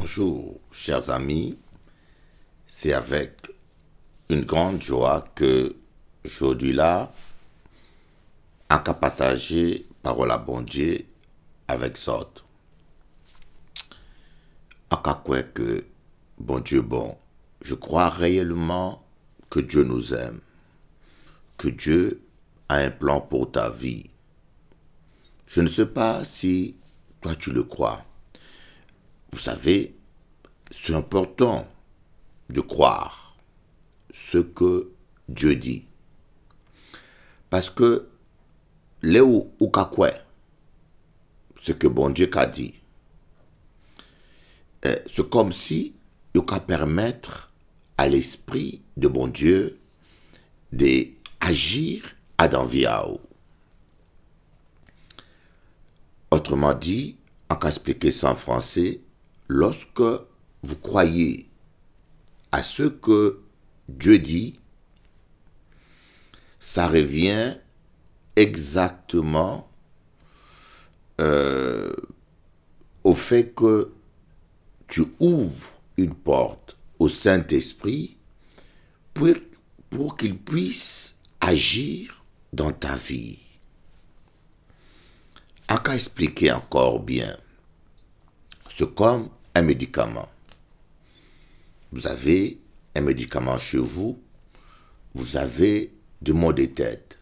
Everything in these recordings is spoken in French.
Bonjour, chers amis. C'est avec une grande joie que aujourd'hui là, en qu'à partager parole à bon Dieu avec sorte. En qu'à quoi que bon Dieu bon, je crois réellement que Dieu nous aime, que Dieu a un plan pour ta vie. Je ne sais pas si toi tu le crois. Vous savez, c'est important de croire ce que Dieu dit. Parce que là où kakwe, ce que bon Dieu a dit, c'est comme si il va permettre à l'esprit de bon Dieu d'agir à d'enviao. Autrement dit, en cas expliquer ça en français, lorsque vous croyez à ce que Dieu dit, ça revient exactement au fait que tu ouvres une porte au Saint-Esprit pour qu'il puisse agir dans ta vie. En cas expliquer encore bien, c'est comme un médicament. Vous avez un médicament chez vous, vous avez du maux de tête.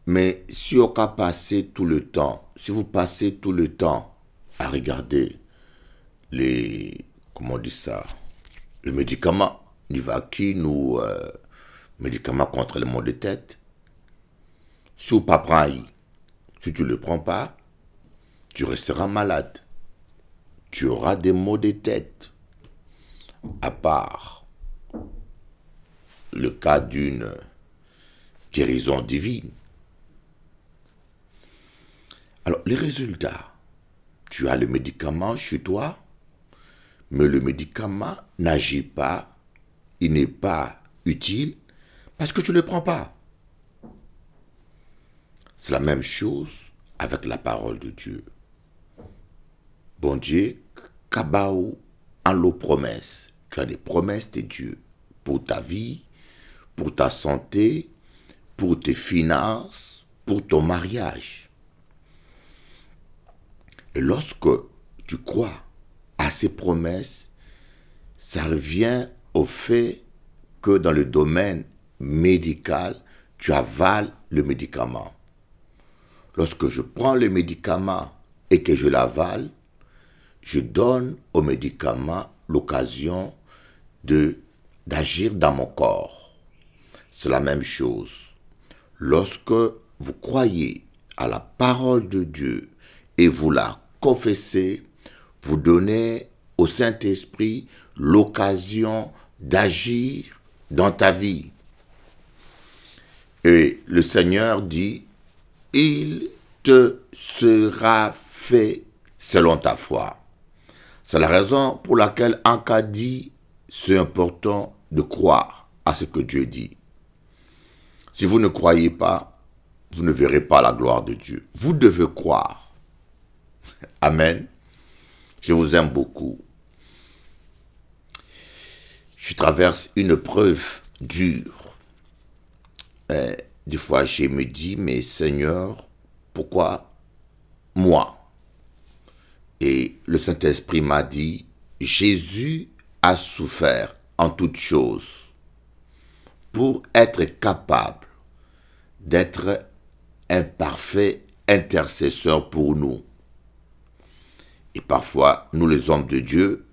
Mais si on a passé tout le temps, si vous passez tout le temps à regarder comment on dit ça, le médicament, Nivaquine ou médicament contre les maux de tête, si vous ne pas prendre, si tu ne le prends pas, tu resteras malade. Tu auras des maux de tête. À part le cas d'une guérison divine. Alors, les résultats, tu as le médicament chez toi, mais le médicament n'agit pas, il n'est pas utile parce que tu ne le prends pas. C'est la même chose avec la parole de Dieu. Bon Dieu, kabaou en l'eau promesse. Tu as des promesses de Dieu pour ta vie, pour ta santé, pour tes finances, pour ton mariage. Et lorsque tu crois à ces promesses, ça revient au fait que dans le domaine médical, tu avales le médicament. Lorsque je prends le médicament et que je l'avale, je donne au médicament l'occasion d'agir dans mon corps. C'est la même chose. Lorsque vous croyez à la parole de Dieu et vous la confessez, vous donnez au Saint-Esprit l'occasion d'agir dans ta vie. Et le Seigneur dit, il te sera fait selon ta foi. C'est la raison pour laquelle Anka dit, c'est important de croire à ce que Dieu dit. Si vous ne croyez pas, vous ne verrez pas la gloire de Dieu. Vous devez croire. Amen. Je vous aime beaucoup. Je traverse une preuve dure. Des fois, je me dis, mais Seigneur, pourquoi moi? Et le Saint-Esprit m'a dit, Jésus a souffert en toutes choses pour être capable d'être un parfait intercesseur pour nous. Et parfois, nous les hommes de Dieu,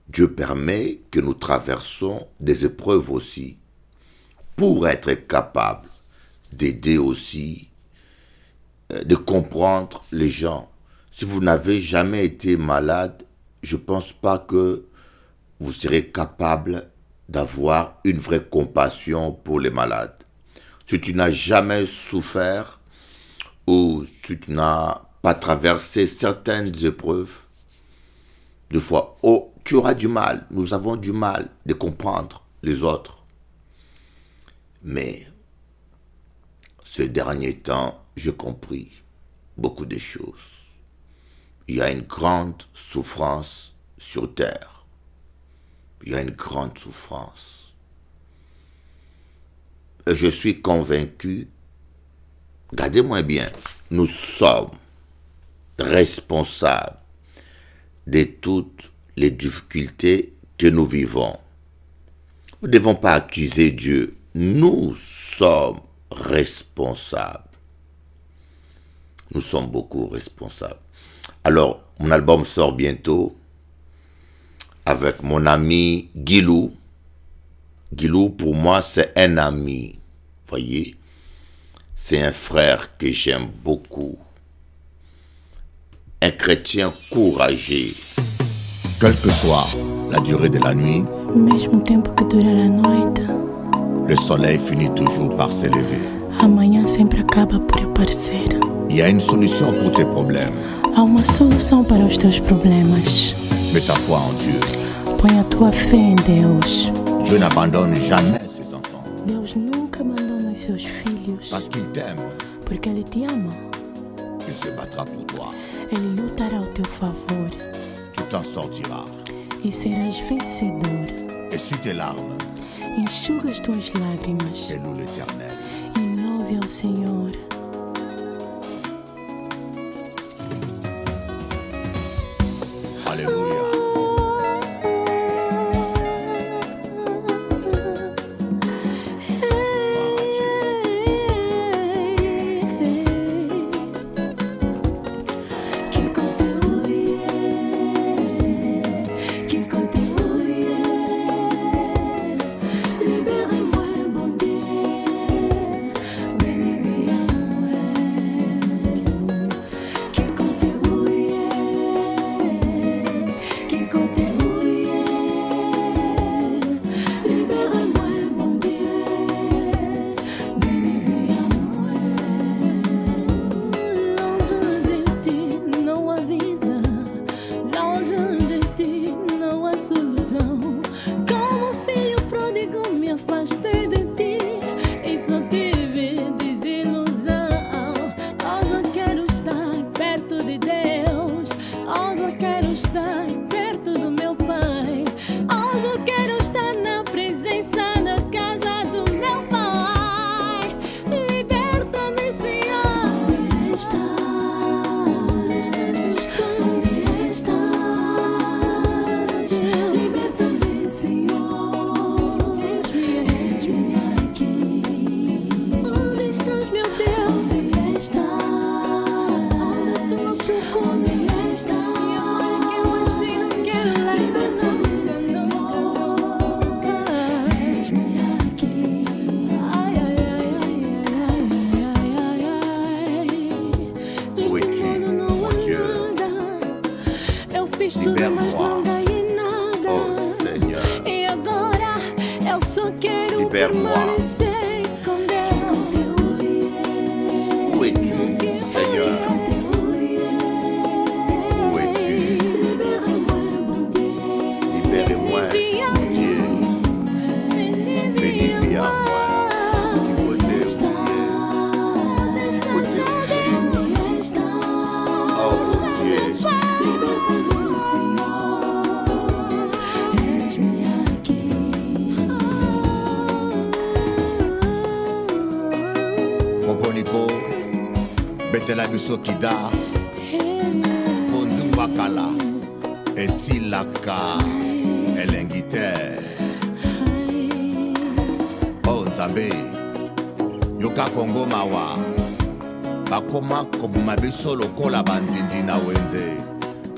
Dieu permet que nous traversons des épreuves aussi pour être capable d'aider aussi, de comprendre les gens. Si vous n'avez jamais été malade, je ne pense pas que vous serez capable d'avoir une vraie compassion pour les malades. Si tu n'as jamais souffert ou si tu n'as pas traversé certaines épreuves, des fois, tu auras du mal. Nous avons du mal de comprendre les autres. Mais ces derniers temps, j'ai compris beaucoup de choses. il y a une grande souffrance sur terre. Il y a une grande souffrance. Et je suis convaincu, regardez-moi bien, nous sommes responsables de toutes les difficultés que nous vivons. Nous ne devons pas accuser Dieu. Nous sommes responsables. Nous sommes beaucoup responsables. Alors, mon album sort bientôt avec mon ami Guilou. Guilou, pour moi, c'est un ami. Voyez, c'est un frère que j'aime beaucoup. Un chrétien courageux. Quelle que soit la durée de la nuit, mesmo tempo que durar a noite, le soleil finit toujours par se lever. amanhã sempre acaba por aparecer. Il y a une solution pour tes problèmes. Há uma solução para os teus problemas. Mets ta foi en Dieu. Põe a tua fé em Deus. Dieu n'abandonne jamais ses enfants. Deus nunca abandona os seus filhos, Parce qu'il t'aime, porque Ele te ama. il se battra pour toi. Ele lutará ao teu favor Tu t'en sortiras. e serás vencedor. Essuie tes larmes Enxuga as tuas lágrimas et loue l'Éternel. e louve ao Senhor. Alléluia. Como filho pródigo me afastei de ti e só tive desilusão. Eu só quero estar perto de Deus. Eu só quero estar perto do meu Pai. Eu só quero estar na presença da casa do meu Pai. Liberta-me, Senhor. Onde estás? Onde estás? Liberta-me, Senhor. Eis-me aqui. Onde estás, meu Deus? Onde estás? Onde tu socorro? Onde estás? E agora que eu assim não quero largar nunca, nunca. Eis-me aqui. Ai, ai, ai, ai, ai, ai, ai, ai. Où es-tu, mon Dieu? Eu fiz tudo, mas não ganhei nada. Oh Seigneur, E agora eu só quero Libère-moi. permanecer com Deus. où es-tu, Seigneur? Où es-tu? Libérez-moi, mon Dieu. Bénis à moi. Du côté où il est. Du côté où il est. Oh mon Dieu. Mobonipo, betela biso kida, pondu wakala, esilaka, elengite. Oh Nzambe, yoka Kongo mawa, bakoma kobuma biso lokola bandindi na wenze,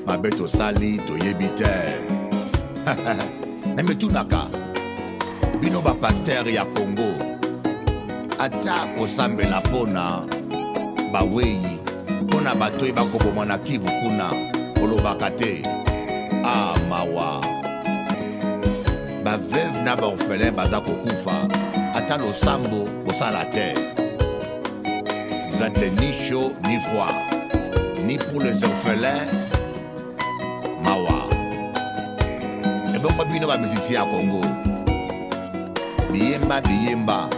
mabe tosali toyebi te. Nametunaka, bino ba pasteur ya Congo, ata kosambela pona baweyi pona batoyi bakoboma na Kivu kuna olobaka te. Ah mawa, baveuve na baorphelin baza kokufa ata losambo kosala te. Vous êtes ni chaud ni froid, ni pour les orphelins mawa. Ebongo bino bamusicien ya Congo, biyemba biyemba,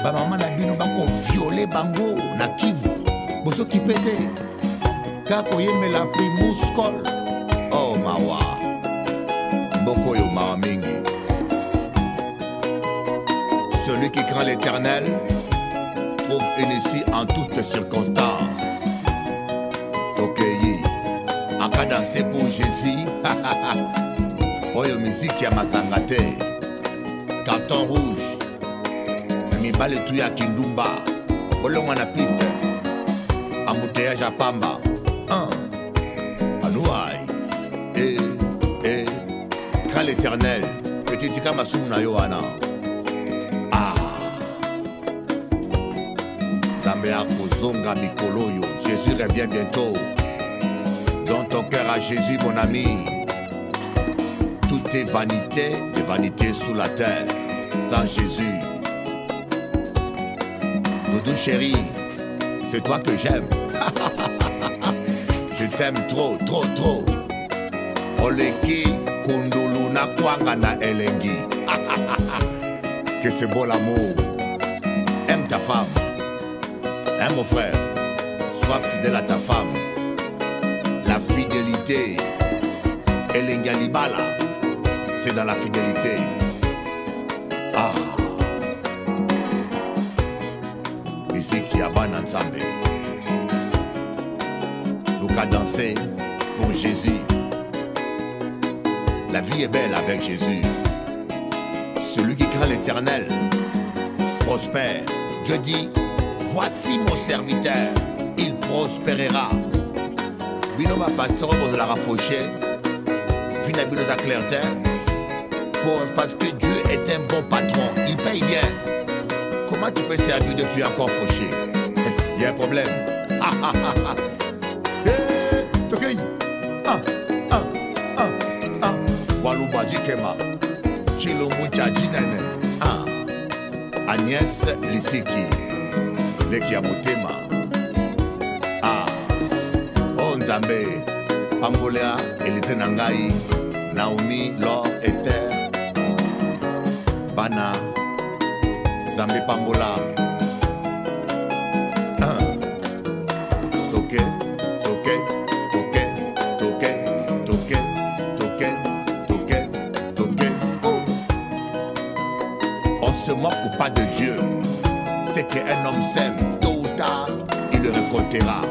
bamama na bino bako viole bango na Kivu, bozokipe te. kako yemela primuskol. Oh mawa, mboko yo mawa mingi. Celui qui craint l'Éternel trouve une issue en toutes circonstances. Tokeyi, en cas danser pour Jésus, oyo musique ya masangate, carton rouge, mibale tu ya kindumba, bolongo na piste, embouteillage à pamba, anouaï, crains l'Éternel, petit kama sumna yohana. Jésus revient bientôt. Donne ton cœur à Jésus, mon ami. Tout est vanité, de vanité sous la terre. Sans Jésus. Doudou chéri, c'est toi que j'aime. Je t'aime trop, trop, trop. Oleki kundulu na kwanga na elengi. Que c'est beau l'amour. Aime ta femme. Hein, mon frère, sois fidèle à ta femme. La fidélité, Elengalibala, c'est dans la fidélité. Ah, ici qui a ban ensemble. Nous qu'à danser pour Jésus. La vie est belle avec Jésus. Celui qui craint l'Éternel prospère. Je dis, voici mon serviteur, il prospérera. Bino ma pasteur pour la rafaucher, vina bino za clarté, parce que Dieu est un bon patron, il paye bien. Comment tu peux servir de Dieu encore fauché? Il y a un problème. Tokei, Waluba Jikema, Chilombu Jajinene, Agnès Lissiki. Leki ya motema. Oh Nzambe, Pambolea, Elise Nangai, Naomi, Laure, Esther, Bana, Nzambe Pambola. Toke, toke, toke, toke, toke, toke, toke, toke. Oh. On se moque pas de Dieu. C'est qu'un homme sème, tôt ou tard, il le récoltera.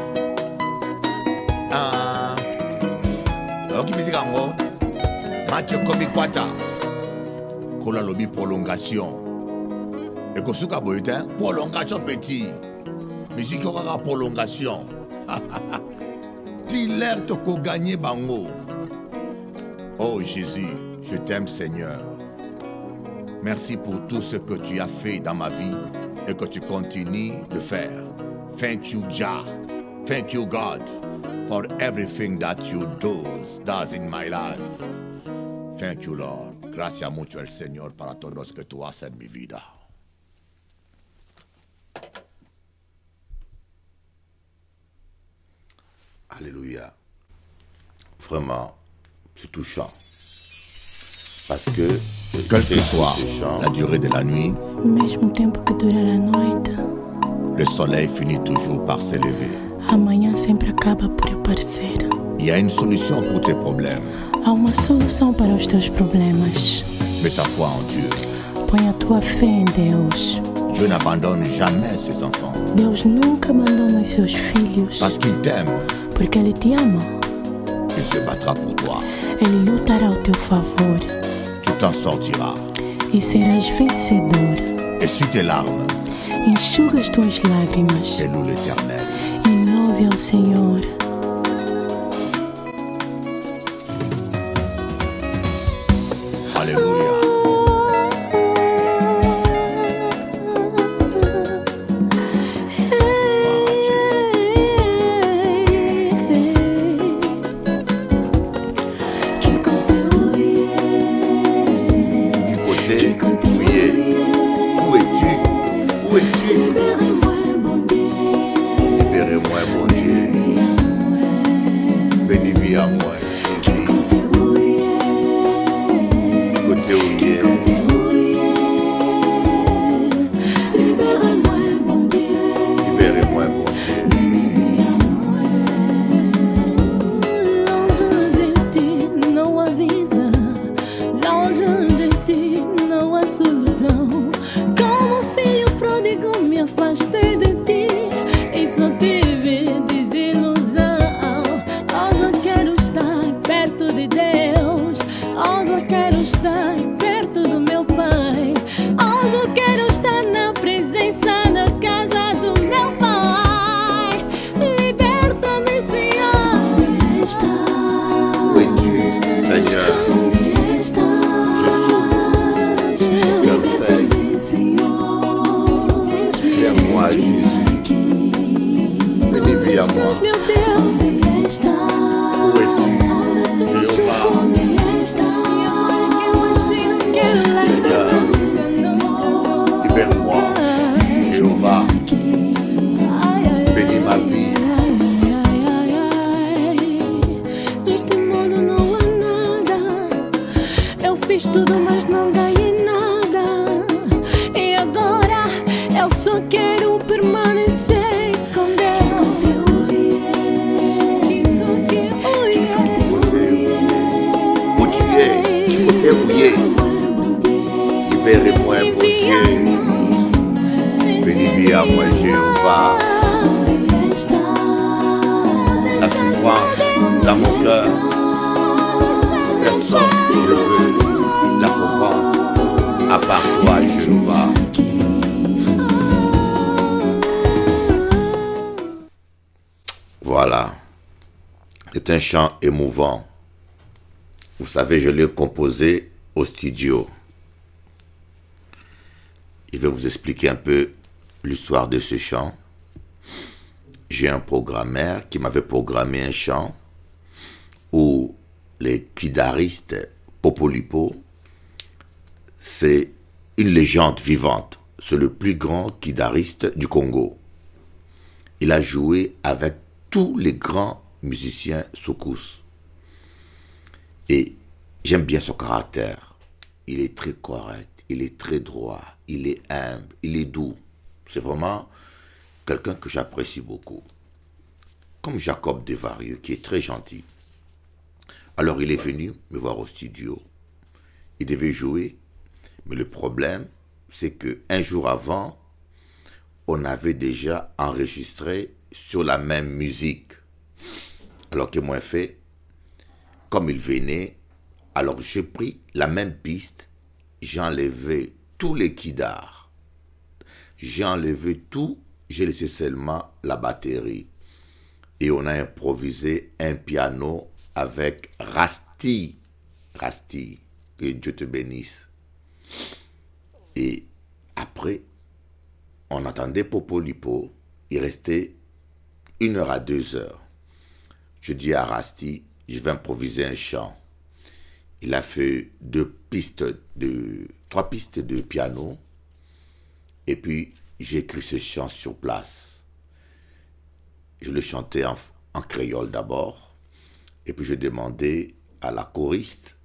Ok, musique en gros. Mathieu Komikwata. Kola lobby prolongation. Et Kosuka Boyutin, prolongation petit. Musique aura prolongation. Tiller toko gagné bango. Oh Jésus, je t'aime Seigneur. Merci pour tout ce que tu as fait dans ma vie et que tu continues de faire. Thank you, Jah. Thank you, God, for everything that you does in my life. Thank you, Lord. Gracias mucho el Señor para todo lo que tú haces en mi vida. Alléluia. Vraiment, c'est touchant. Parce que, quelle que soit la durée de la nuit, mesmo tempo que durar a noite, le soleil finit toujours par se lever. amanhã sempre acaba por aparecer. Il y a une solution pour tes problèmes. Há uma solução para os teus problemas. Mets ta foi en Dieu. Põe a tua fé em Deus. Dieu n'abandonne jamais ses enfants. Deus nunca abandona os seus filhos. Parce qu'il t'aime. Porque Ele te ama. Il se battra pour toi. Ele lutará ao teu favor. Tu t'en sortiras. E serás vencedor. Essuie tes larmes. Enxuga as tuas lágrimas. Et loue l'Éternel. E louve ao Senhor. Alléluia. Libérez-moi, bon Dieu. Fiz tudo, mas não ganhei nada. E agora eu só quero permanecer com Deus. Libérez-moi, bon Dieu. Béni à moi, Jéhovah. La souffrance dans mon cœur, personne ne peut la comprendre, à part toi, Jéhovah. Voilà. C'est un chant émouvant. Vous savez, je l'ai composé au studio. Je vais vous expliquer un peu l'histoire de ce chant. J'ai un programmeur qui m'avait programmé un chant où les kidaristes Popolipo, c'est une légende vivante. C'est le plus grand kidariste du Congo. Il a joué avec tous les grands musiciens soukous. Et j'aime bien son caractère. Il est très correct, il est très droit, il est humble, il est doux. C'est vraiment quelqu'un que j'apprécie beaucoup. Comme Jacob Desvarieux, qui est très gentil. Alors il est venu me voir au studio. Il devait jouer, mais le problème, c'est qu'un jour avant, on avait déjà enregistré sur la même musique. Alors que moi fait, comme il venait, alors j'ai pris la même piste, j'ai enlevé tous les kidars, j'ai enlevé tout, j'ai laissé seulement la batterie. Et on a improvisé un piano avec Rasti. Rasti, que Dieu te bénisse. Et après, on entendait Popolipo, il restait 1 heure à 2 heures. Je dis à Rasti, je vais improviser un chant. Il a fait 3 pistes de piano. Et puis, j'ai écrit ce chant sur place. Je le chantais en créole d'abord. Et puis, je demandais à la choriste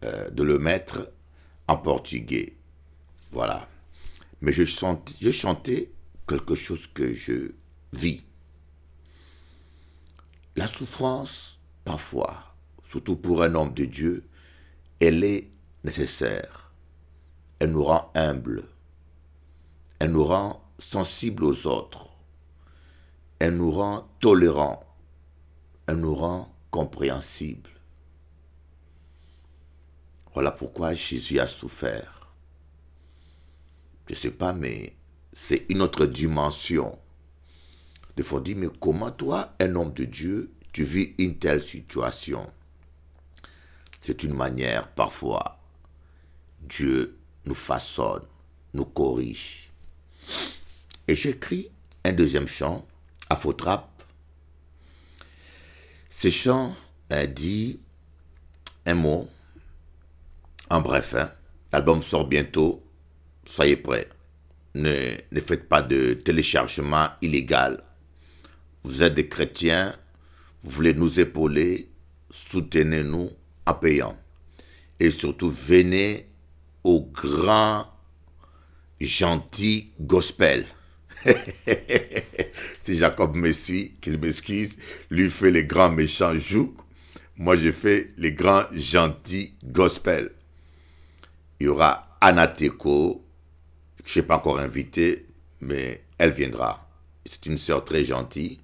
de le mettre en portugais. Voilà. Mais je chantais quelque chose que je vis. La souffrance, parfois, surtout pour un homme de Dieu, elle est nécessaire. Elle nous rend humbles. Elle nous rend sensibles aux autres. Elle nous rend tolérants. Elle nous rend compréhensibles. Voilà pourquoi Jésus a souffert. Je ne sais pas, mais c'est une autre dimension. Des fois, on dit, mais comment toi, un homme de Dieu, tu vis une telle situation? C'est une manière, parfois, Dieu nous façonne, nous corrige. Et j'écris un deuxième chant, Afro-Trap. Ce chant dit un mot, en bref, l'album sort bientôt, soyez prêts. Ne faites pas de téléchargement illégal. Vous êtes des chrétiens, vous voulez nous épauler, soutenez-nous en payant. Et surtout, venez au grand, gentil gospel. Si Jacob me suit, qu'il m'excuse, lui fait les grands méchants jouks, moi je fais les grands gentils gospel. Il y aura Anateko, je ne sais pas encore invité, mais elle viendra. C'est une sœur très gentille.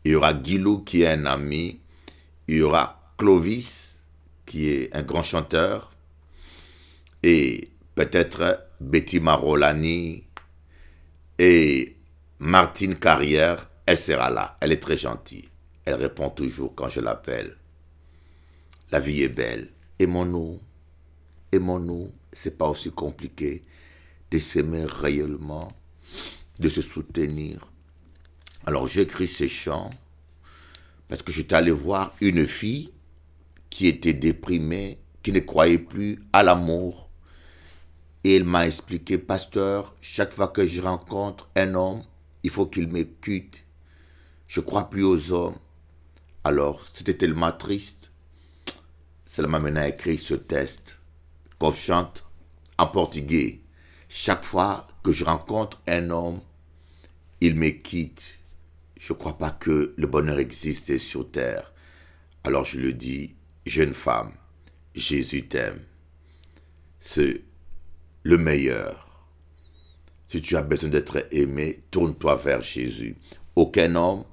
Il y aura Guilou qui est un ami. Il y aura Clovis qui est un grand chanteur. Et peut-être Betty Marolani et Martine Carrière, elle sera là. Elle est très gentille. Elle répond toujours quand je l'appelle. La vie est belle. Aimons-nous. Aimons-nous. C'est pas aussi compliqué de s'aimer réellement, de se soutenir. Alors j'écris ces chants parce que j'étais allé voir une fille qui était déprimée, qui ne croyait plus à l'amour. Et elle m'a expliqué, pasteur, chaque fois que je rencontre un homme, il faut qu'il m'écoute. Je ne crois plus aux hommes. Alors, c'était tellement triste. Cela m'a mené à écrire ce texte. qu'on chante en portugais. Chaque fois que je rencontre un homme, il me quitte. Je ne crois pas que le bonheur existe sur terre. Alors je le dis, jeune femme, Jésus t'aime. C'est le meilleur. Si tu as besoin d'être aimé, tourne-toi vers Jésus. Aucun homme,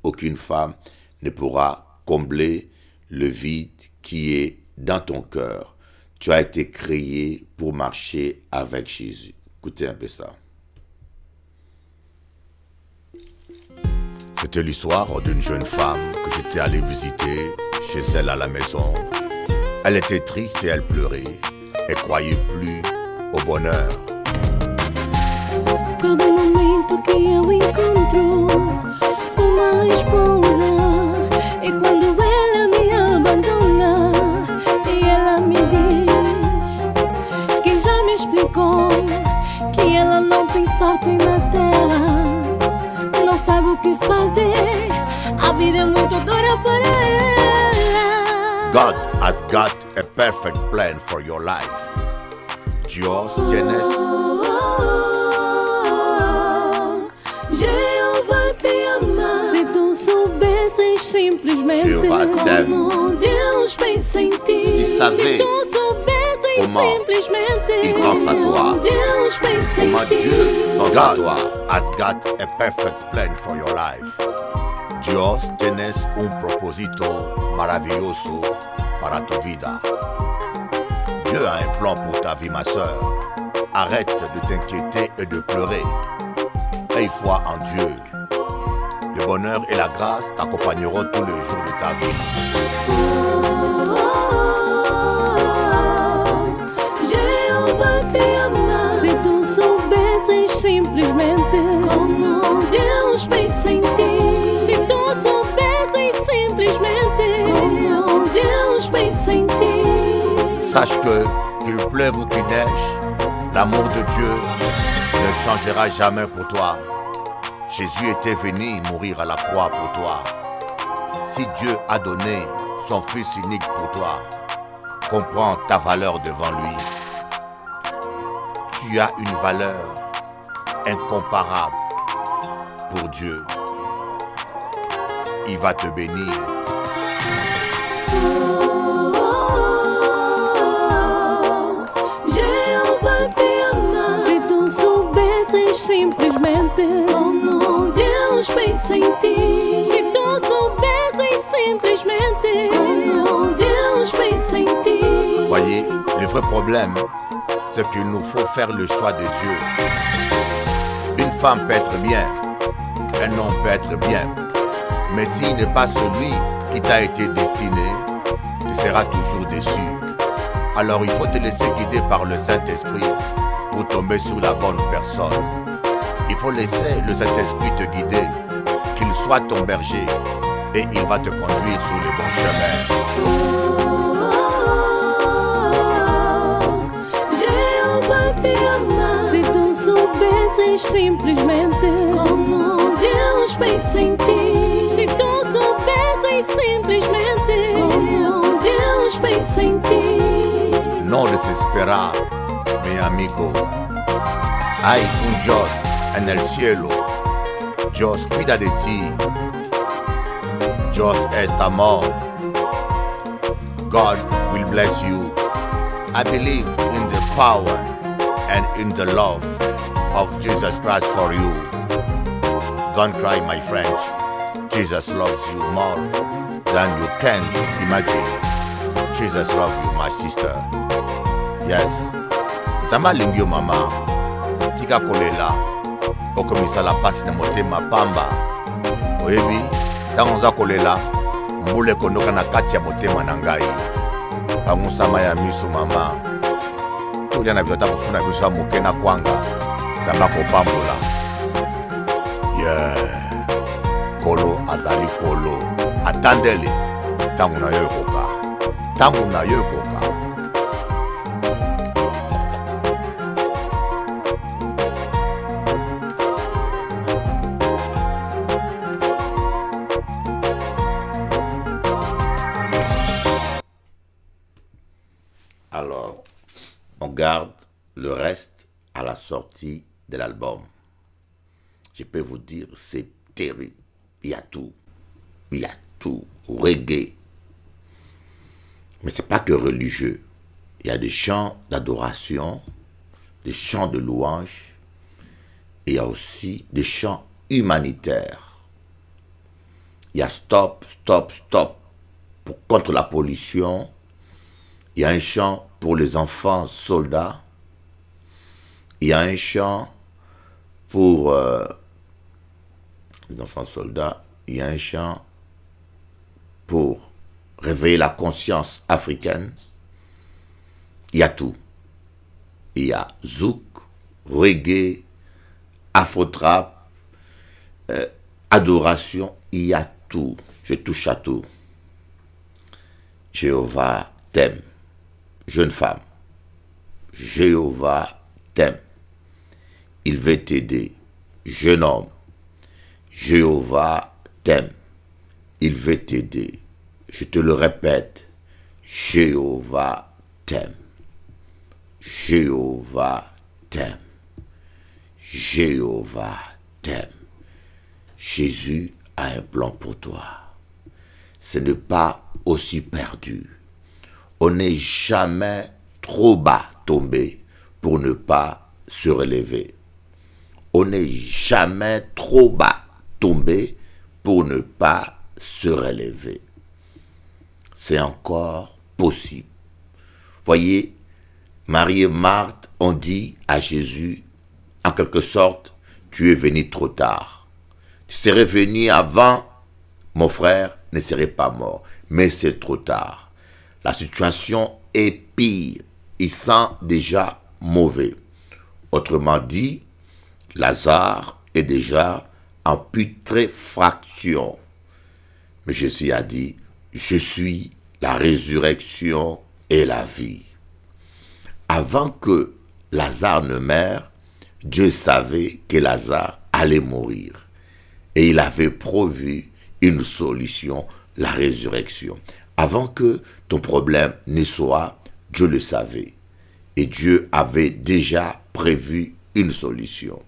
aucune femme ne pourra combler le vide qui est dans ton cœur. Tu as été créé pour marcher avec Jésus. Écoutez un peu ça. C'était l'histoire d'une jeune femme que j'étais allé visiter chez elle à la maison. Elle était triste et elle pleurait et croyait plus au bonheur. Cada momento que eu encontro uma esposa é quando ela me abandona e ela me diz que já me explicou que ela não tem sorte na terra, não sabe o que fazer, a vida é muito dura para ela. God has got a perfect plan for your life. Dios tienes Jeová te ama. Se tu soubesses simplesmente Jeová t'aime. como Deus pensa em ti. Tu savais Se tu soubesses comment simplesmente il pense à toi. como Deus pensa em Comment ti. Dieu pense à God toi. has got a perfect plan for your life. Dios tienes un propósito maravilloso para tu vida. Dieu a un plan pour ta vie, ma sœur. Arrête de t'inquiéter et de pleurer. Aie foi en Dieu. Le bonheur et la grâce t'accompagneront tous les jours de ta vie. Jeová te ama. Se tu soubesses simplesmente como Deus pensa em ti. Se tu soubesses simplesmente como Deus pensa em ti. Sache que, qu'il pleuve ou qu'il neige, l'amour de Dieu ne changera jamais pour toi. Jésus était venu mourir à la croix pour toi. Si Dieu a donné son Fils unique pour toi, comprends ta valeur devant lui. Tu as une valeur incomparable pour Dieu. Il va te bénir. Jeová te ama. Se tu soubesses simplesmente como Deus pensa em ti. Se tu soubesses simplesmente como Deus pensa em ti. Voyez, le vrai problème, c'est qu'il nous faut faire le choix de Dieu. Une femme peut être bien, un homme peut être bien, mais s'il n'est pas celui qui t'a été destiné, tu seras toujours déçu. Alors il faut te laisser guider par le Saint-Esprit pour tomber sur la bonne personne. Il faut laisser le Saint-Esprit te guider, qu'il soit ton berger, et il va te conduire sur le bon chemin. Jeová te ama. Se tu soubesses simplesmente como Deus pensa em ti. Se tu soubesses simplesmente como Deus pensa em ti. No desesperar, mi amigo. Hay un Dios en el cielo. Dios cuida de ti. Dios es amor. God will bless you. I believe in the power and in the love of Jesus Christ for you. Don't cry, my friend. Jesus loves you more than you can imagine. Jesus loves you, my sister. Yes. Tamba lingyo mama. Tika kolela. Okomisa la pasi na motema pamba. Oyebi. Tango za kolela. Mbule kondoka na kati ya motema na ngai. Pamusama ya miso mama. Tulia na biota kufuna biso ya moke na kwanga. Tamba kopambola. Yeah. Kolo azali kolo. Atandele. Tango na yo ekoka. Tango na yo ekoka. Alors, On garde le reste à la sortie de l'album. Je peux vous dire, c'est terrible. Il y a tout. Il y a tout. Reggae. Mais ce n'est pas que religieux. Il y a des chants d'adoration, des chants de louange, et il y a aussi des chants humanitaires. Il y a stop, stop, stop contre la pollution. Il y a un chant pour les enfants soldats. Il y a un chant pour les enfants soldats. Il y a un chant pour réveiller la conscience africaine. Il y a tout. Il y a zouk, reggae, afro-trap, adoration. Il y a tout. Je touche à tout. Jéhovah t'aime. Jeune femme. Jéhovah t'aime. Il veut t'aider. Jeune homme. Jéhovah t'aime. Il veut t'aider. Je te le répète. Jéhovah t'aime. Jéhovah t'aime. Jéhovah t'aime. Jésus a un plan pour toi. Ce n'est pas aussi perdu. On n'est jamais trop bas tombé pour ne pas se relever. On n'est jamais trop bas tombé pour ne pas se relever. C'est encore possible. Voyez, Marie et Marthe ont dit à Jésus, en quelque sorte, tu es venu trop tard. Tu serais venu avant, mon frère ne serait pas mort. Mais c'est trop tard. La situation est pire. Il sent déjà mauvais. Autrement dit, Lazare est déjà en putréfaction. Mais Jésus a dit, je suis la résurrection et la vie. Avant que Lazare ne meure, Dieu savait que Lazare allait mourir. Et il avait prévu une solution, la résurrection. Avant que ton problème ne soit, Dieu le savait. Et Dieu avait déjà prévu une solution.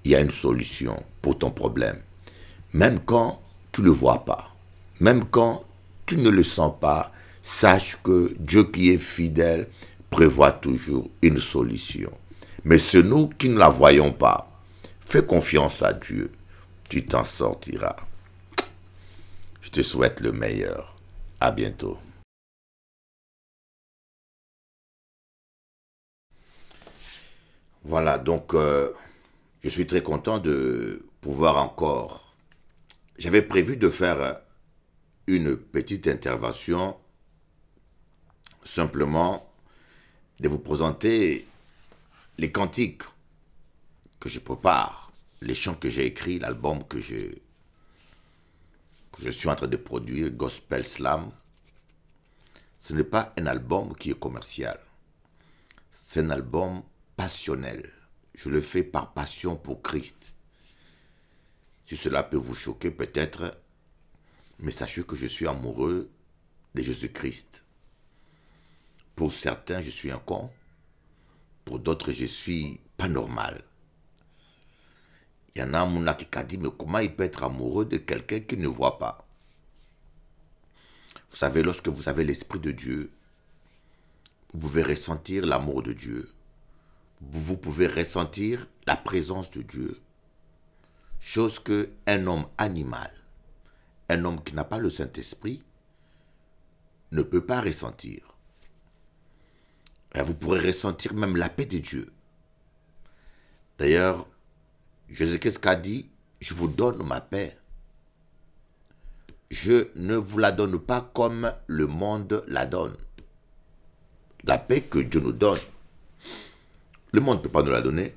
Il y a une solution pour ton problème. Même quand tu ne le vois pas, même quand tu ne le sens pas, sache que Dieu qui est fidèle prévoit toujours une solution. Mais c'est nous qui ne la voyons pas. Fais confiance à Dieu. Tu t'en sortiras. Je te souhaite le meilleur. À bientôt. Voilà, donc je suis très content de pouvoir encore... J'avais prévu de faire une petite intervention, simplement de vous présenter les cantiques que je prépare, les chants que j'ai écrits, l'album que je suis en train de produire, Gospel Slam. Ce n'est pas un album qui est commercial. C'est un album passionnel. Je le fais par passion pour Christ. Si cela peut vous choquer peut-être, mais sachez que je suis amoureux de Jésus-Christ. Pour certains, je suis un con. Pour d'autres, je suis pas normal. Il y en a un qui a dit, mais comment il peut être amoureux de quelqu'un qui ne voit pas? Vous savez, lorsque vous avez l'Esprit de Dieu, vous pouvez ressentir l'amour de Dieu. Vous pouvez ressentir la présence de Dieu. Chose qu'un homme animal, un homme qui n'a pas le Saint-Esprit, ne peut pas ressentir. Et vous pourrez ressentir même la paix de Dieu. D'ailleurs, Jésus-Christ a dit, je vous donne ma paix. Je ne vous la donne pas comme le monde la donne. La paix que Dieu nous donne. Le monde ne peut pas nous la donner.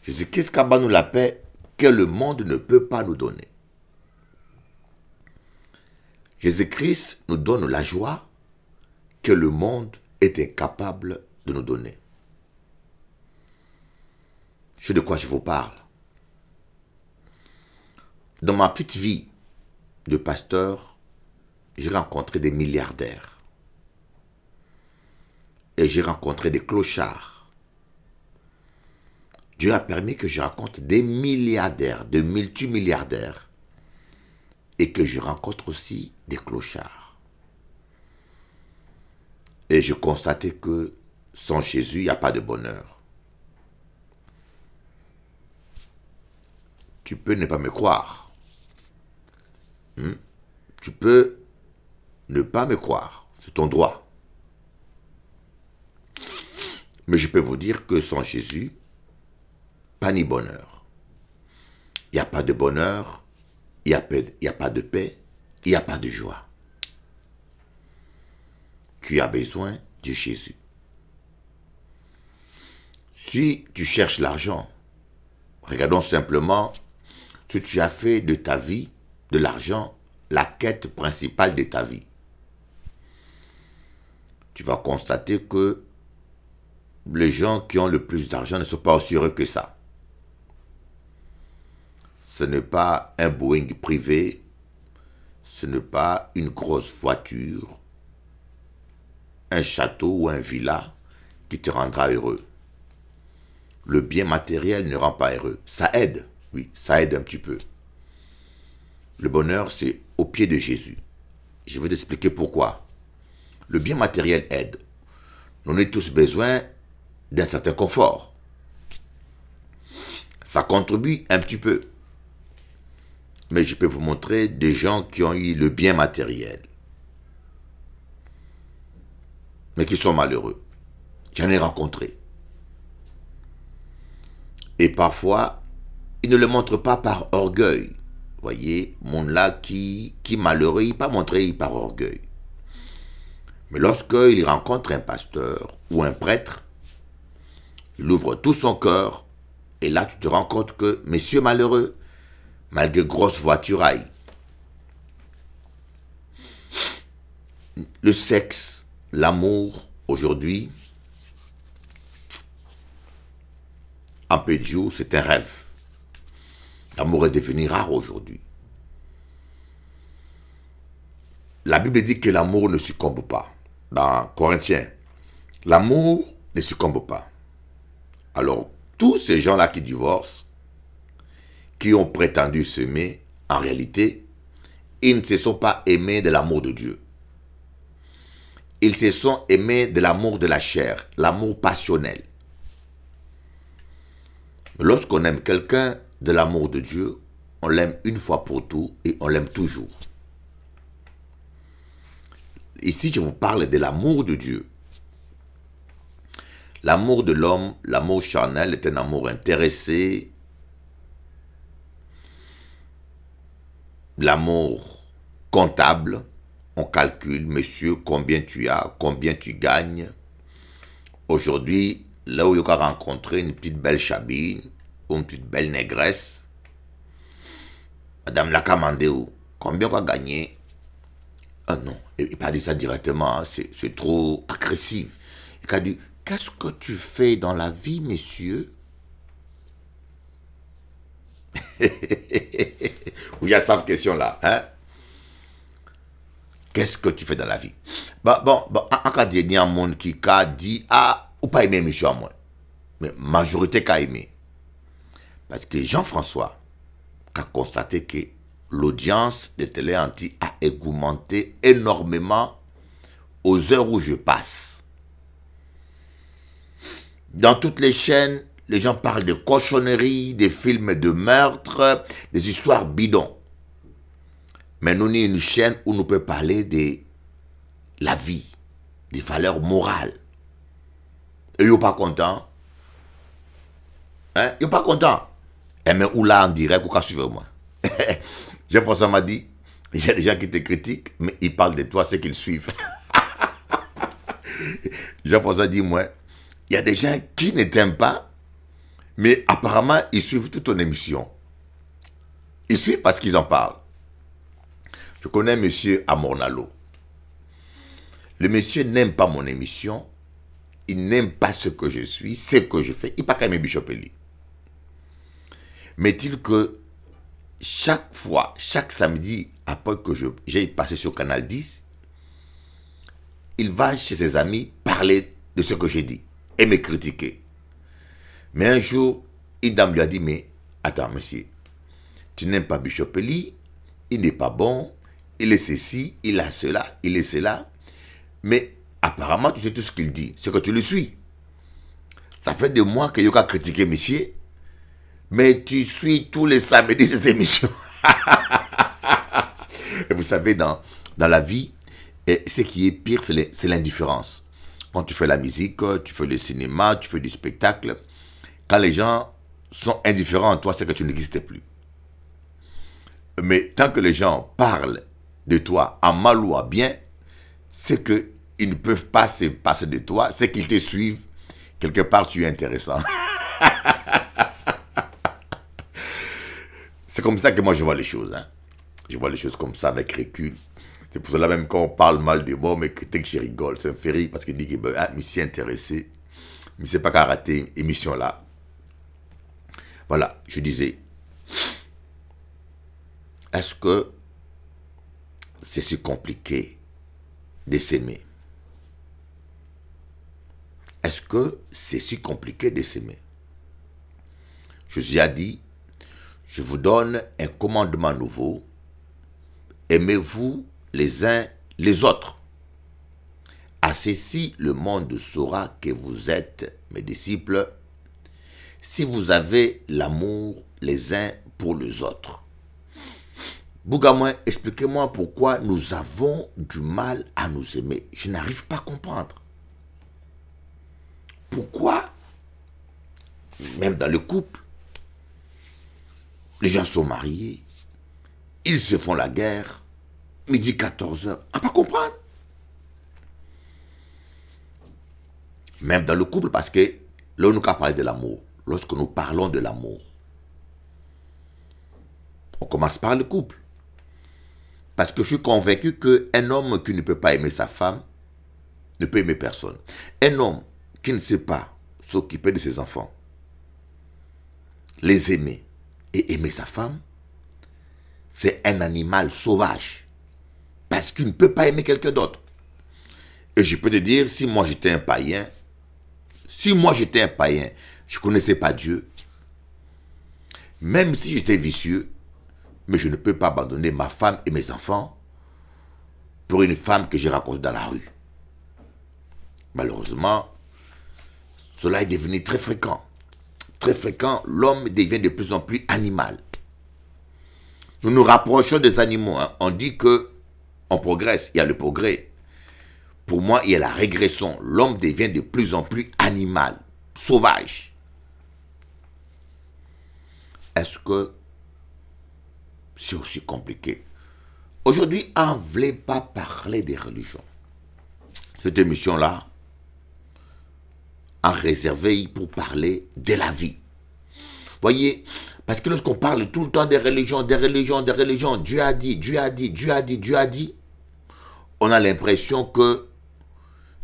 Jésus-Christ a nous la paix que le monde ne peut pas nous donner. Jésus-Christ nous donne la joie que le monde est incapable de nous donner. Je sais de quoi je vous parle. Dans ma petite vie de pasteur, j'ai rencontré des milliardaires. et j'ai rencontré des clochards. Dieu a permis que je rencontre des milliardaires, de multimilliardaires, et que je rencontre aussi des clochards. Et je constatais que sans Jésus, il n'y a pas de bonheur. Tu peux ne pas me croire. Tu peux ne pas me croire. C'est ton droit. Mais je peux vous dire que sans Jésus, pas ni bonheur. Il n'y a pas de bonheur, il n'y a pas de paix, il n'y a pas de joie. Tu as besoin de Jésus. Si tu cherches l'argent, regardons simplement si tu as fait de ta vie, de l'argent, la quête principale de ta vie. Tu vas constater que les gens qui ont le plus d'argent ne sont pas aussi heureux que ça. Ce n'est pas un Boeing privé, ce n'est pas une grosse voiture, un château ou un villa qui te rendra heureux. Le bien matériel ne rend pas heureux. Ça aide, oui, ça aide un petit peu. Le bonheur, c'est au pied de Jésus. Je vais t'expliquer pourquoi. Le bien matériel aide. On a tous besoin d'un certain confort. Ça contribue un petit peu. Mais je peux vous montrer des gens qui ont eu le bien matériel, mais qui sont malheureux. J'en ai rencontré. Et parfois, ils ne le montrent pas par orgueil. Vous voyez, monde là qui malheureux, il pas montré par orgueil. Mais lorsqu'il rencontre un pasteur ou un prêtre, il ouvre tout son cœur, et là tu te rends compte que, messieurs malheureux, malgré grosse voituraille, le sexe, l'amour, aujourd'hui, en Pédio, c'est un rêve. L'amour est devenu rare aujourd'hui. La Bible dit que l'amour ne succombe pas. Dans Corinthiens, l'amour ne succombe pas. Alors, tous ces gens-là qui divorcent, qui ont prétendu s'aimer, en réalité, ils ne se sont pas aimés de l'amour de Dieu. Ils se sont aimés de l'amour de la chair, l'amour passionnel. Lorsqu'on aime quelqu'un de l'amour de Dieu, on l'aime une fois pour tout et on l'aime toujours. Ici, je vous parle de l'amour de Dieu. L'amour de l'homme, l'amour charnel est un amour intéressé. L'amour comptable, on calcule, monsieur, combien tu as, combien tu gagnes. Aujourd'hui, là où il y a rencontré une petite belle chabine, ou une petite belle négresse, madame l'a commandé où? Combien on va gagner? Ah non, il n'a pas dit ça directement, hein, c'est trop agressif. Il a dit, qu'est-ce que tu fais dans la vie, monsieur? Oui, il y a cette question-là, hein? Qu'est-ce que tu fais dans la vie? Bon, en cas il y a un monde qui a dit, ah, ou pas aimer monsieur à moi. Mais majorité qui a aimé. Parce que Jean-François a constaté que l'audience de Télé Anti a augmenté énormément aux heures où je passe. Dans toutes les chaînes, les gens parlent de cochonneries, des films de meurtre, des histoires bidons. Mais nous, on est une chaîne où nous pouvons parler de la vie, des valeurs morales. Et ils sont pas contents. Hein? Ils sont pas contents. Et mais où là en direct, ou qu'à suivre moi. Jean-François m'a dit, il y a des gens qui te critiquent, mais ils parlent de toi, c'est qu'ils suivent. Jean-François dit, moi, il y a des gens qui ne t'aiment pas, mais apparemment, ils suivent toute ton émission. Ils suivent parce qu'ils en parlent. Je connais un monsieur à Mornalo. Le monsieur n'aime pas mon émission. Il n'aime pas ce que je suis, ce que je fais. Il n'a pas qu'à aimer Bishop Eli. Mais il que chaque fois, chaque samedi, après que j'ai passé sur Canal 10, il va chez ses amis parler de ce que j'ai dit et me critiquer. Mais un jour, une dame lui a dit, mais attends monsieur, tu n'aimes pas Bishop Eli, il n'est pas bon, il est ceci, il a cela, il est cela. Mais apparemment, tu sais tout ce qu'il dit, c'est que tu le suis. Ça fait des mois que Yoka a critiqué monsieur, mais tu suis tous les samedis ces émissions. Et vous savez, dans la vie, ce qui est pire, c'est l'indifférence. Quand tu fais la musique, tu fais le cinéma, tu fais du spectacle, quand les gens sont indifférents à toi, c'est que tu n'existais plus. Mais tant que les gens parlent de toi en mal ou en bien, c'est qu'ils ne peuvent pas se passer de toi, c'est qu'ils te suivent. Quelque part, tu es intéressant. C'est comme ça que moi je vois les choses. Hein. Je vois les choses comme ça avec recul. C'est pour cela même quand on parle mal de moi, mais critique, je rigole. Ça me fait rire parce qu'il dit que je suis intéressé. Mais c'est pas qu'à rater une émission là. Voilà, je disais. Est-ce que c'est si compliqué de s'aimer? Est-ce que c'est si compliqué de s'aimer? Jésus a dit, je vous donne un commandement nouveau, aimez-vous les uns les autres. À ceci, le monde saura que vous êtes mes disciples, si vous avez l'amour les uns pour les autres. Bougamoin, expliquez-moi pourquoi nous avons du mal à nous aimer. Je n'arrive pas à comprendre. Pourquoi, même dans le couple, les gens sont mariés, ils se font la guerre, midi 14h, à pas comprendre. Même dans le couple, parce que là, on nous a parlé de l'amour. Lorsque nous parlons de l'amour, on commence par le couple. Parce que je suis convaincu qu'un homme qui ne peut pas aimer sa femme ne peut aimer personne. Un homme qui ne sait pas s'occuper de ses enfants, les aimer et aimer sa femme, c'est un animal sauvage. Parce qu'il ne peut pas aimer quelqu'un d'autre. Et je peux te dire, si moi j'étais un païen, je ne connaissais pas Dieu, même si j'étais vicieux, mais je ne peux pas abandonner ma femme et mes enfants pour une femme que j'ai rencontrée dans la rue. Malheureusement, cela est devenu très fréquent. Très fréquent, l'homme devient de plus en plus animal. Nous nous rapprochons des animaux. Hein. On dit qu'on progresse, il y a le progrès. Pour moi, il y a la régression. L'homme devient de plus en plus animal, sauvage. Est-ce que c'est aussi compliqué? Aujourd'hui, on ne voulait pas parler des religions. Cette émission-là, en réservé pour parler de la vie. Voyez, parce que lorsqu'on parle tout le temps des religions, Dieu a dit, on a l'impression que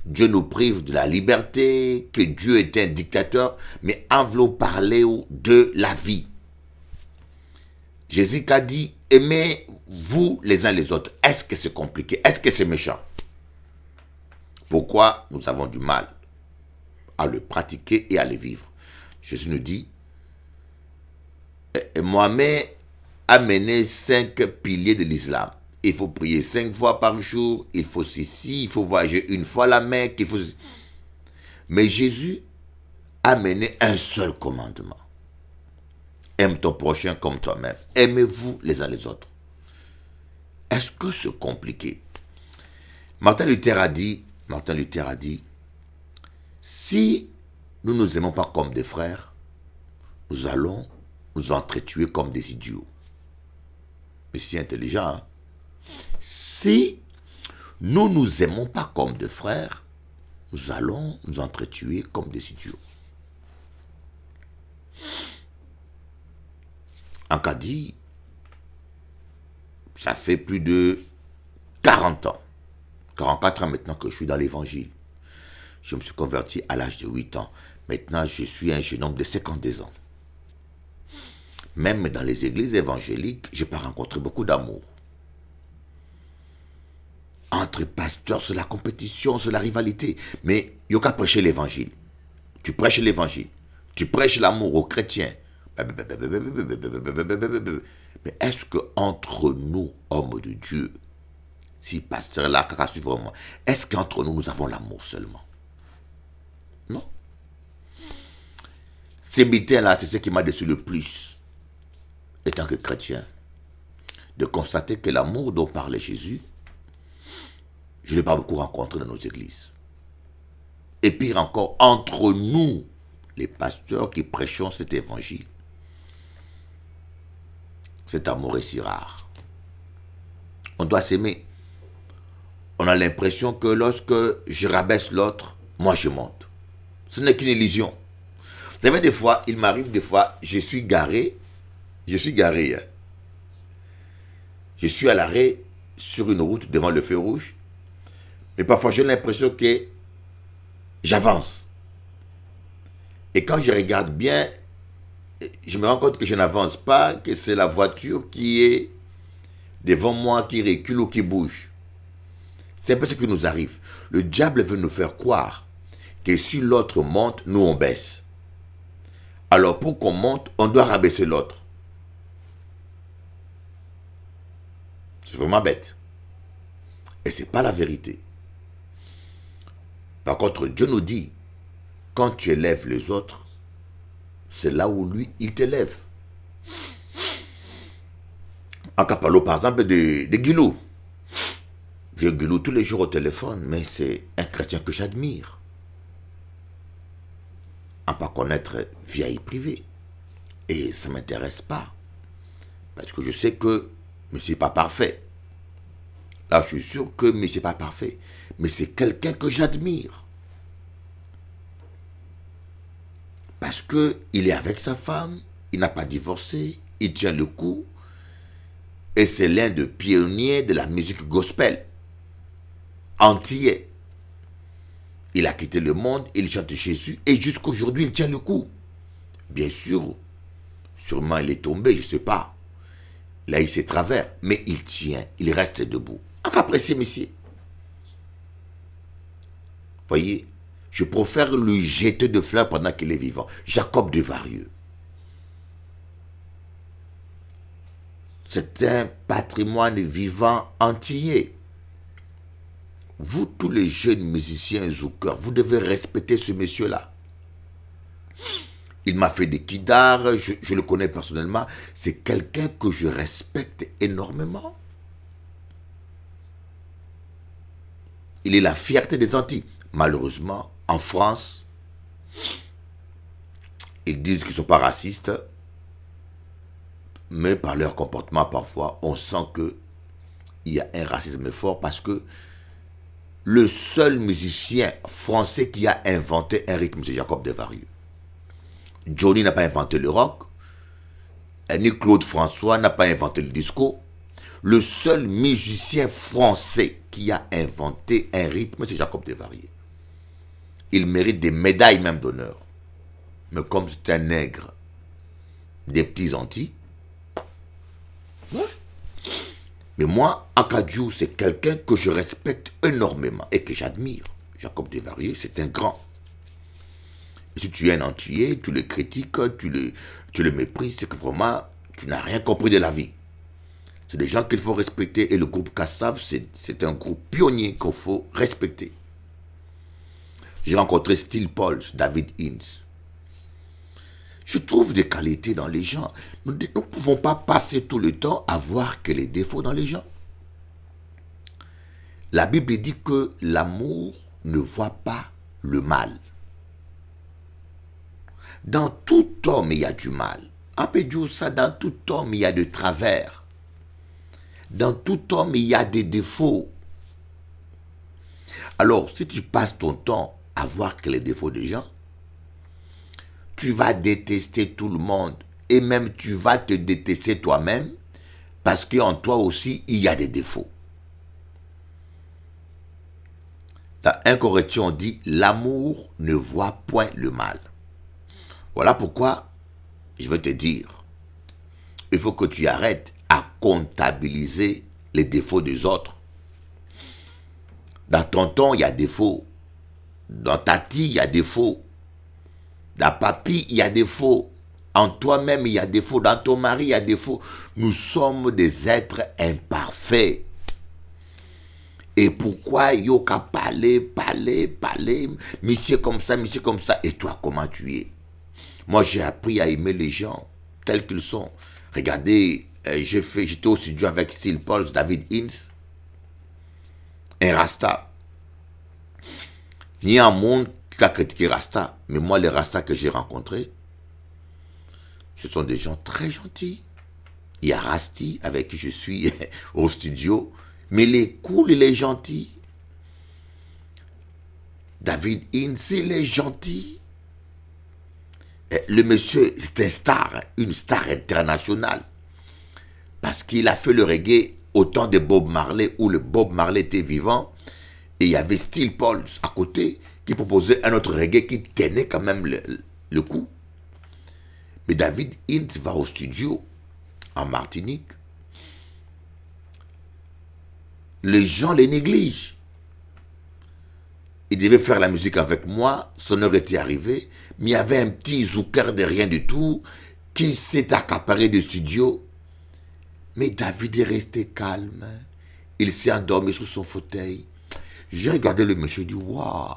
Dieu nous prive de la liberté, que Dieu est un dictateur, mais en voulant parler de la vie. Jésus a dit, aimez-vous les uns les autres. Est-ce que c'est compliqué? Est-ce que c'est méchant? Pourquoi nous avons du mal à le pratiquer et à le vivre? Jésus nous dit, Mohamed a mené 5 piliers de l'islam. Il faut prier 5 fois par jour, il faut ceci, il faut voyager une fois la Mecque, il faut... Mais Jésus a mené un seul commandement. Aime ton prochain comme toi-même. Aimez-vous les uns les autres. Est-ce que c'est compliqué? Martin Luther a dit, si nous ne nous aimons pas comme des frères, nous allons nous entretuer comme des idiots. Mais c'est intelligent, hein? Si nous ne nous aimons pas comme des frères, nous allons nous entretuer comme des idiots. Acadie, ça fait plus de 40 ans, 44 ans maintenant que je suis dans l'évangile. Je me suis converti à l'âge de 8 ans. Maintenant, je suis un jeune homme de 52 ans. Même dans les églises évangéliques, je n'ai pas rencontré beaucoup d'amour. entre pasteurs, c'est la compétition, c'est la rivalité. Mais il n'y a qu'à prêcher l'évangile. Tu prêches l'évangile. Tu prêches l'amour aux chrétiens. Mais est-ce qu'entre nous, hommes de Dieu, si pasteur là, vraiment, est-ce qu'entre nous, nous avons l'amour seulement? Non. Ces bulletins-là, c'est ce qui m'a déçu le plus, étant que chrétien, de constater que l'amour dont parlait Jésus, je ne l'ai pas beaucoup rencontré dans nos églises. Et pire encore, entre nous, les pasteurs qui prêchons cet évangile, cet amour est si rare. On doit s'aimer. On a l'impression que lorsque je rabaisse l'autre, moi je monte. Ce n'est qu'une illusion. Vous savez, des fois, il m'arrive des fois, je suis garé, hein. Je suis à l'arrêt sur une route devant le feu rouge, mais parfois j'ai l'impression que j'avance. Et quand je regarde bien, je me rends compte que je n'avance pas, que c'est la voiture qui est devant moi, qui recule ou qui bouge. C'est un peu ce qui nous arrive. Le diable veut nous faire croire que si l'autre monte, nous on baisse. Alors pour qu'on monte, on doit rabaisser l'autre. C'est vraiment bête. Et ce n'est pas la vérité. Par contre, Dieu nous dit, quand tu élèves les autres, c'est là où lui, il t'élève. En cas parlons par exemple de Guilou. J'ai Guilou tous les jours au téléphone, mais c'est un chrétien que j'admire. À pas connaître vie privée. Et ça ne m'intéresse pas. Parce que je sais que monsieur n'est pas parfait. Là, je suis sûr que monsieur n'est pas parfait. Mais c'est quelqu'un que j'admire. Parce qu'il est avec sa femme, il n'a pas divorcé, il tient le coup. Et c'est l'un des pionniers de la musique gospel. Antillais. Il a quitté le monde, il chante Jésus, et jusqu'aujourd'hui, il tient le coup. Bien sûr, sûrement il est tombé, je ne sais pas. Là, il s'est travers, mais il tient, il reste debout. Appréciez, monsieur. Voyez, je préfère lui jeter de fleurs pendant qu'il est vivant. Jacob de Varieux. C'est un patrimoine vivant antillais. Vous, tous les jeunes musiciens zoukeurs, vous devez respecter ce monsieur-là. Il m'a fait des kidars, je le connais personnellement. C'est quelqu'un que je respecte énormément. Il est la fierté des Antilles. Malheureusement, en France, ils disent qu'ils ne sont pas racistes, mais par leur comportement, parfois, on sent qu'il y a un racisme fort parce que le seul musicien français qui a inventé un rythme, c'est Jacob de Varieux. Johnny n'a pas inventé le rock, ni Claude François n'a pas inventé le disco. Le seul musicien français qui a inventé un rythme, c'est Jacob de Varieux. Il mérite des médailles même d'honneur. Mais comme c'est un nègre des petits Antilles, ouais. Mais moi, Akadjou, c'est quelqu'un que je respecte énormément et que j'admire. Jacob de Varieux, c'est un grand. Et si tu es un Antillais, tu le critiques, tu le méprises, c'est que vraiment, tu n'as rien compris de la vie. C'est des gens qu'il faut respecter et le groupe Kassav, c'est un groupe pionnier qu'il faut respecter. J'ai rencontré Steel Pulse, David Hines. Je trouve des qualités dans les gens. Nous ne pouvons pas passer tout le temps à voir que les défauts dans les gens. La Bible dit que l'amour ne voit pas le mal. Dans tout homme, il y a du mal. Appelez-vous ça, dans tout homme, il y a de travers. Dans tout homme, il y a des défauts. Alors, si tu passes ton temps à voir que les défauts des gens, tu vas détester tout le monde et même tu vas te détester toi-même parce qu'en toi aussi, il y a des défauts. Dans 1 Corinthiens, on dit « L'amour ne voit point le mal ». Voilà pourquoi je veux te dire, il faut que tu arrêtes à comptabiliser les défauts des autres. Dans tonton, il y a des faux. Dans tati, il y a des faux. Dans papi, il y a des faux. En toi-même, il y a des faux. Dans ton mari, il y a des faux. Nous sommes des êtres imparfaits. Et pourquoi yo qu'à parler, monsieur comme ça, et toi, comment tu es? Moi, j'ai appris à aimer les gens tels qu'ils sont. Regardez, j'étais au studio avec Steel Pulse, David Ince, un Rasta. Il y a un monde qui a critiqué Rasta, mais moi, les Rastas que j'ai rencontrés, ce sont des gens très gentils. Il y a Rasti, avec qui je suis au studio, mais il est cool, il est gentil. David Ince, il est gentil. Le monsieur, c'est une star internationale. Parce qu'il a fait le reggae au temps de Bob Marley, où le Bob Marley était vivant. Et il y avait Steel Pulse à côté, qui proposait un autre reggae qui tenait quand même le coup. Mais David Ince va au studio, en Martinique. Les gens les négligent. Il devait faire la musique avec moi, son heure était arrivée, mais il y avait un petit zouker de rien du tout qui s'est accaparé du studio. Mais David est resté calme. Il s'est endormi sous son fauteuil. J'ai regardé le monsieur et dit, waouh,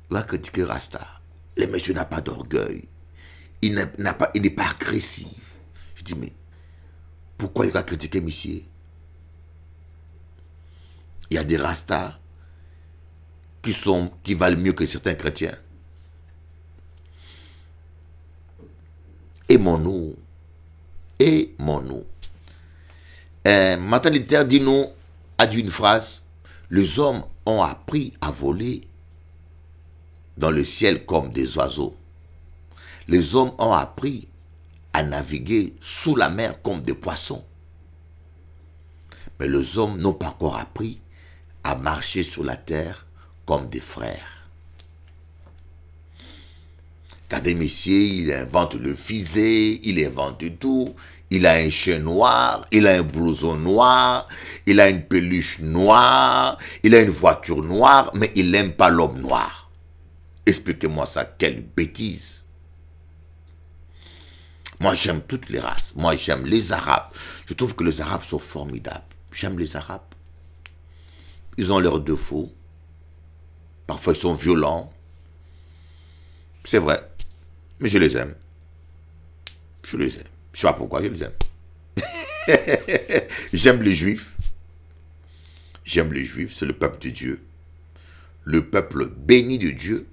il va critiquer Rasta. Le monsieur n'a pas d'orgueil. Il n'est pas agressif. Je dis, mais pourquoi il va critiquer monsieur? Il y a des Rastas qui valent mieux que certains chrétiens. Aimons-nous. Aimons-nous. Martin Luther a dit une phrase: les hommes ont appris à voler dans le ciel comme des oiseaux. Les hommes ont appris à naviguer sous la mer comme des poissons. Mais les hommes n'ont pas encore appris à marcher sur la terre comme des frères. Regardez, messieurs, il invente le fusil, il invente tout. Il a un chien noir, il a un blouson noir, il a une peluche noire, il a une voiture noire, mais il n'aime pas l'homme noir. Expliquez-moi ça, quelle bêtise. Moi, j'aime toutes les races. Moi, j'aime les Arabes. Je trouve que les Arabes sont formidables. J'aime les Arabes. Ils ont leurs défauts. Parfois, ils sont violents. C'est vrai. Mais je les aime. Je les aime. Je ne sais pas pourquoi je les aime. J'aime les Juifs. J'aime les Juifs. C'est le peuple de Dieu. Le peuple béni de Dieu.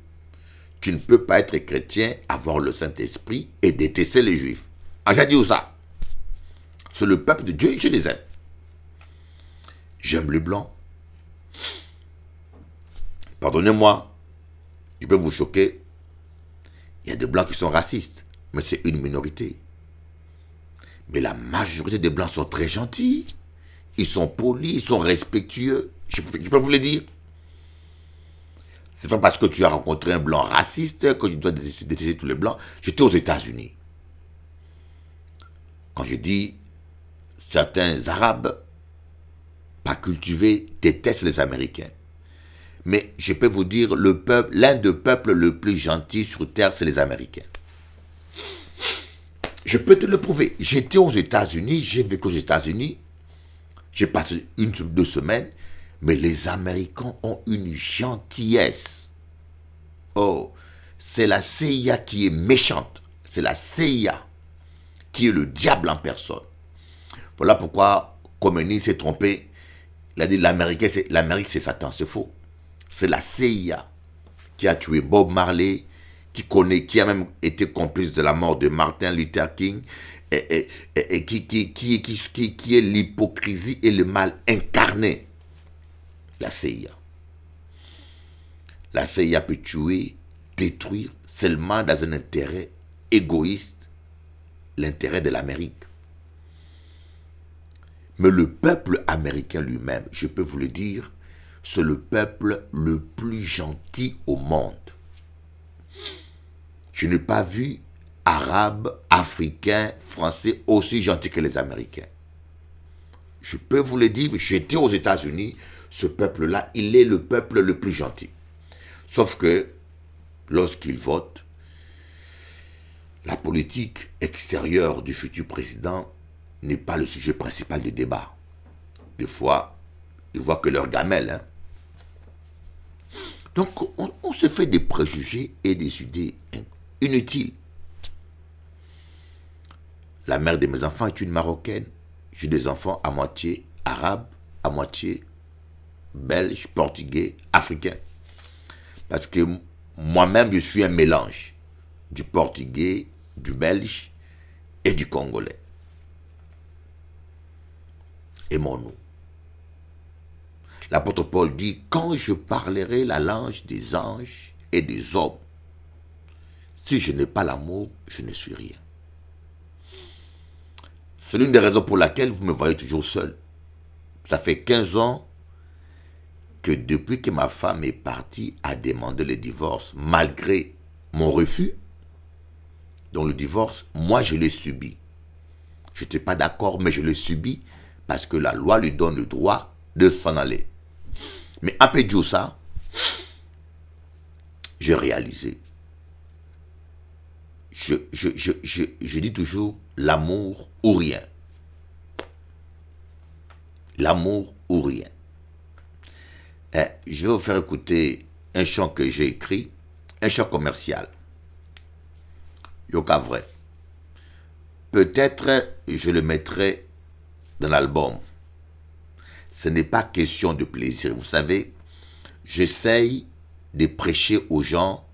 Tu ne peux pas être chrétien, avoir le Saint-Esprit et détester les Juifs. Ah, j'ai dit ça. C'est le peuple de Dieu et je les aime. J'aime les Blancs. Pardonnez-moi, je peux vous choquer. Il y a des Blancs qui sont racistes, mais c'est une minorité. Mais la majorité des Blancs sont très gentils. Ils sont polis, ils sont respectueux. Je peux vous le dire. C'est pas parce que tu as rencontré un Blanc raciste que tu dois détester tous les Blancs. J'étais aux États-Unis. Quand je dis certains Arabes, pas cultivés, détestent les Américains. Mais je peux vous dire, l'un des peuples le plus gentil sur Terre, c'est les Américains. Je peux te le prouver. J'étais aux États-Unis, j'ai vécu aux États-Unis. J'ai passé 1-2 semaines. Mais les Américains ont une gentillesse. Oh, c'est la CIA qui est méchante. C'est la CIA qui est le diable en personne. Voilà pourquoi Khomeini s'est trompé. Il a dit l'Amérique c'est Satan. C'est faux. C'est la CIA qui a tué Bob Marley, qui a même été complice de la mort de Martin Luther King, et qui est l'hypocrisie et le mal incarné. La CIA. La CIA peut tuer, détruire seulement dans un intérêt égoïste, l'intérêt de l'Amérique. Mais le peuple américain lui-même, je peux vous le dire, c'est le peuple le plus gentil au monde. Je n'ai pas vu Arabes, Africains, Français aussi gentils que les Américains. Je peux vous le dire, j'étais aux États-Unis, ce peuple-là, il est le peuple le plus gentil. Sauf que, lorsqu'il vote, la politique extérieure du futur président n'est pas le sujet principal du débat. Des fois, ils voient que leur gamelle. Hein. Donc, on se fait des préjugés et des idées inutiles. La mère de mes enfants est une Marocaine. J'ai des enfants à moitié arabes, à moitié belges, portugais, africains. Parce que moi-même, je suis un mélange du portugais, du belge et du congolais. Aimons-nous. L'apôtre Paul dit, quand je parlerai la langue des anges et des hommes, si je n'ai pas l'amour, je ne suis rien. C'est l'une des raisons pour laquelle vous me voyez toujours seul. Ça fait 15 ans que depuis que ma femme est partie à demander le divorce, malgré mon refus, donc le divorce, moi je l'ai subi. Je n'étais pas d'accord, mais je l'ai subi parce que la loi lui donne le droit de s'en aller. Mais après tout ça, j'ai réalisé. Je dis toujours l'amour ou rien. L'amour ou rien. Je vais vous faire écouter un chant que j'ai écrit, un chant commercial. Yoka vrai. Peut-être je le mettrai dans l'album. Ce n'est pas question de plaisir. Vous savez, j'essaye de prêcher aux gens.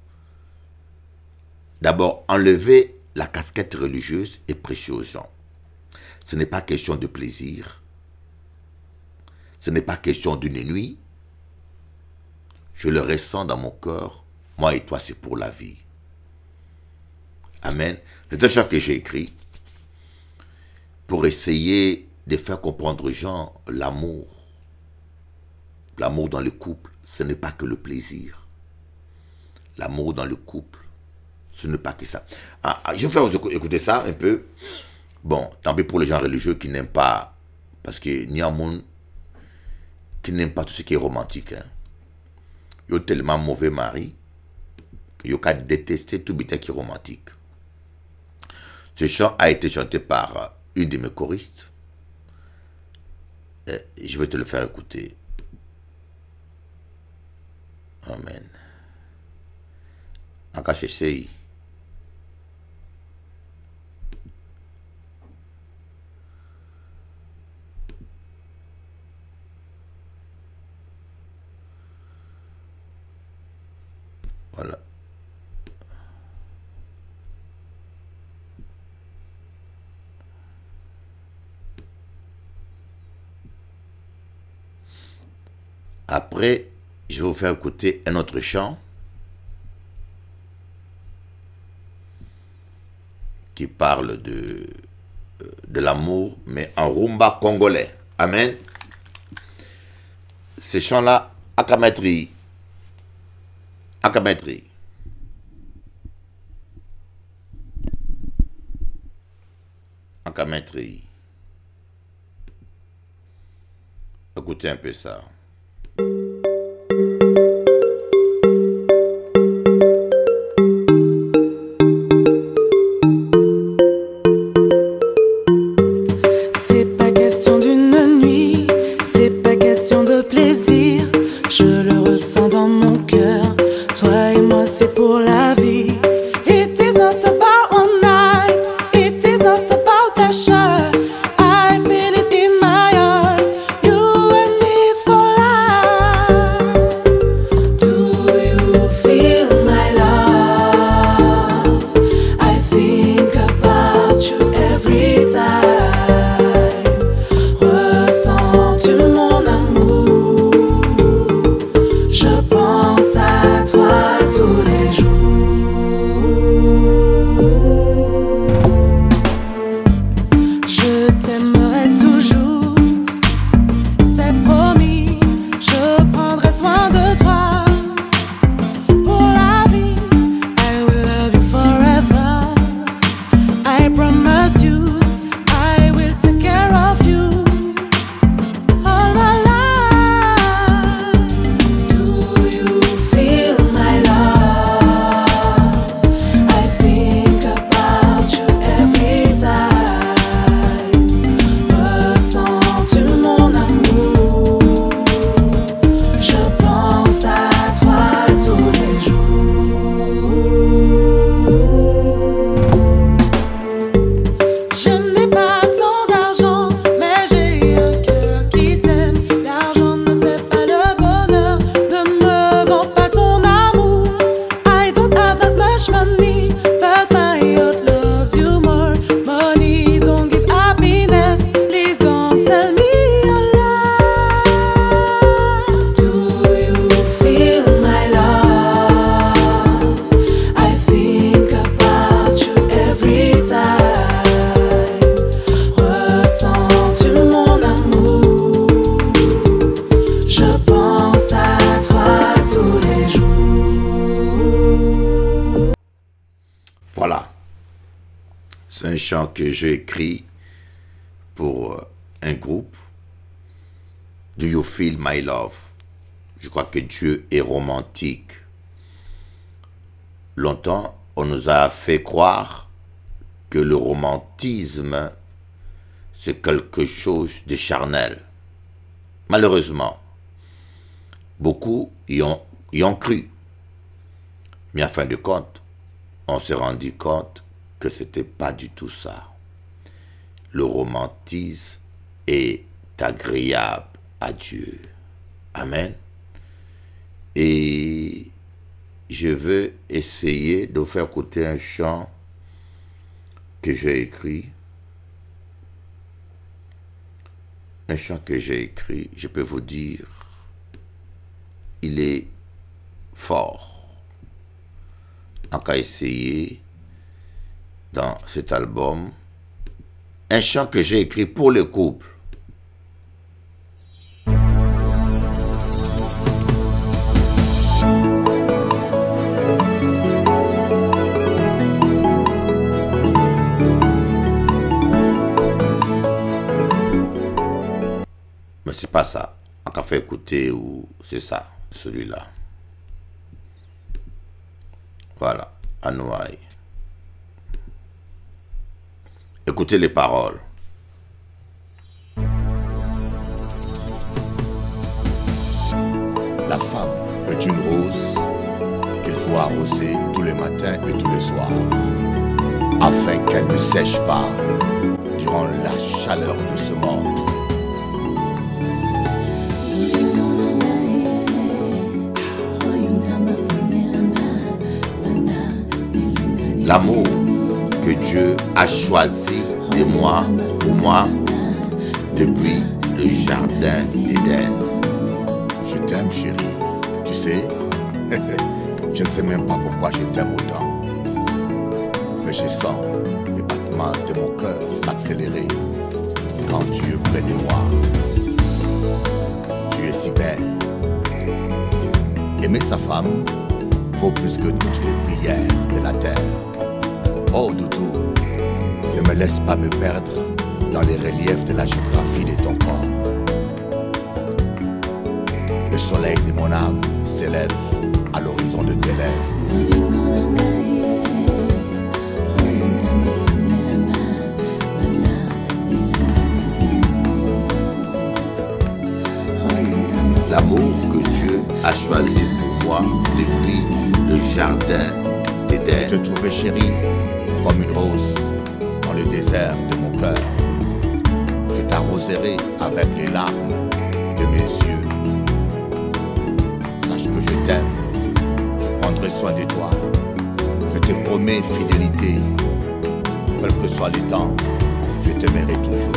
D'abord, enlever la casquette religieuse et prêcher aux gens. Ce n'est pas question de plaisir. Ce n'est pas question d'une nuit. Je le ressens dans mon cœur. Moi et toi, c'est pour la vie. Amen. C'est un chant que j'ai écrit pour essayer de faire comprendre aux gens l'amour. L'amour dans le couple, ce n'est pas que le plaisir. L'amour dans le couple, ce n'est pas que ça. Je vais faire vous écouter ça un peu. Bon, tant pis pour les gens religieux qui n'aiment pas, parce qu'il y a un monde qui n'aime pas tout ce qui est romantique. Hein. Il y a tellement mauvais mari qu'il y a qu'à détester tout bêta qui est romantique. Ce chant a été chanté par une de mes choristes. Je vais te le faire écouter. Amen. Akashesei. Voilà. Après, je vais vous faire écouter un autre chant qui parle de l'amour, mais en rumba congolais. Amen. Ces chants-là, Akametri. Akametri. Akametri. Écoutez un peu ça. C'est pas question d'une nuit, c'est pas question de plaisir. Je le ressens dans mon cœur. Toi et moi, c'est pour la vie. It is not about one night. It is not about passion. I feel it in my heart. You and me is for life. Do you feel my love? I think about you every time. Ressens-tu mon amour? Je pense à toi tous les jours. Je t'aimerai toujours, c'est promis. Je prendrai soin de toi pour la vie. I will love you forever. I promise you, I will take care of you all my life. chant que j'ai écrit pour un groupe. Do you feel my love? Je crois que Dieu est romantique. Longtemps, on nous a fait croire que le romantisme, c'est quelque chose de charnel. Malheureusement, beaucoup y ont cru. Mais en fin de compte, on s'est rendu compte que ce n'était pas du tout ça. Le romantisme est agréable à Dieu. Amen. Et je veux essayer de vous faire écouter un chant que j'ai écrit. Un chant que j'ai écrit, je peux vous dire, il est fort. On va essayer dans cet album. Un chant que j'ai écrit pour le couple. Mais c'est pas ça. On va faire écouter ou c'est ça, celui-là. Voilà, Anouaï. Écoutez les paroles. La femme est une rose qu'il faut arroser tous les matins et tous les soirs, afin qu'elle ne sèche pas durant la chaleur de ce monde. L'amour que Dieu a choisi de moi, pour moi, depuis le jardin d'Éden. Je t'aime, chérie, tu sais, je ne sais même pas pourquoi je t'aime autant. Mais je sens les battements de mon cœur s'accélérer quand tu es près de moi. Tu es si belle. Aimer sa femme vaut plus que toutes les prières de la terre. Oh Doudou, ne me laisse pas me perdre dans les reliefs de la géographie de ton corps. Le soleil de mon âme s'élève à l'horizon de tes lèvres. L'amour que Dieu a choisi pour moi depuis le jardin Je d'Éden. te trouvais chérie comme une rose dans le désert de mon cœur. Je t'arroserai avec les larmes de mes yeux. Sache que je t'aime, je prendrai soin de toi. Je te promets fidélité, quel que soit les temps, je t'aimerai toujours.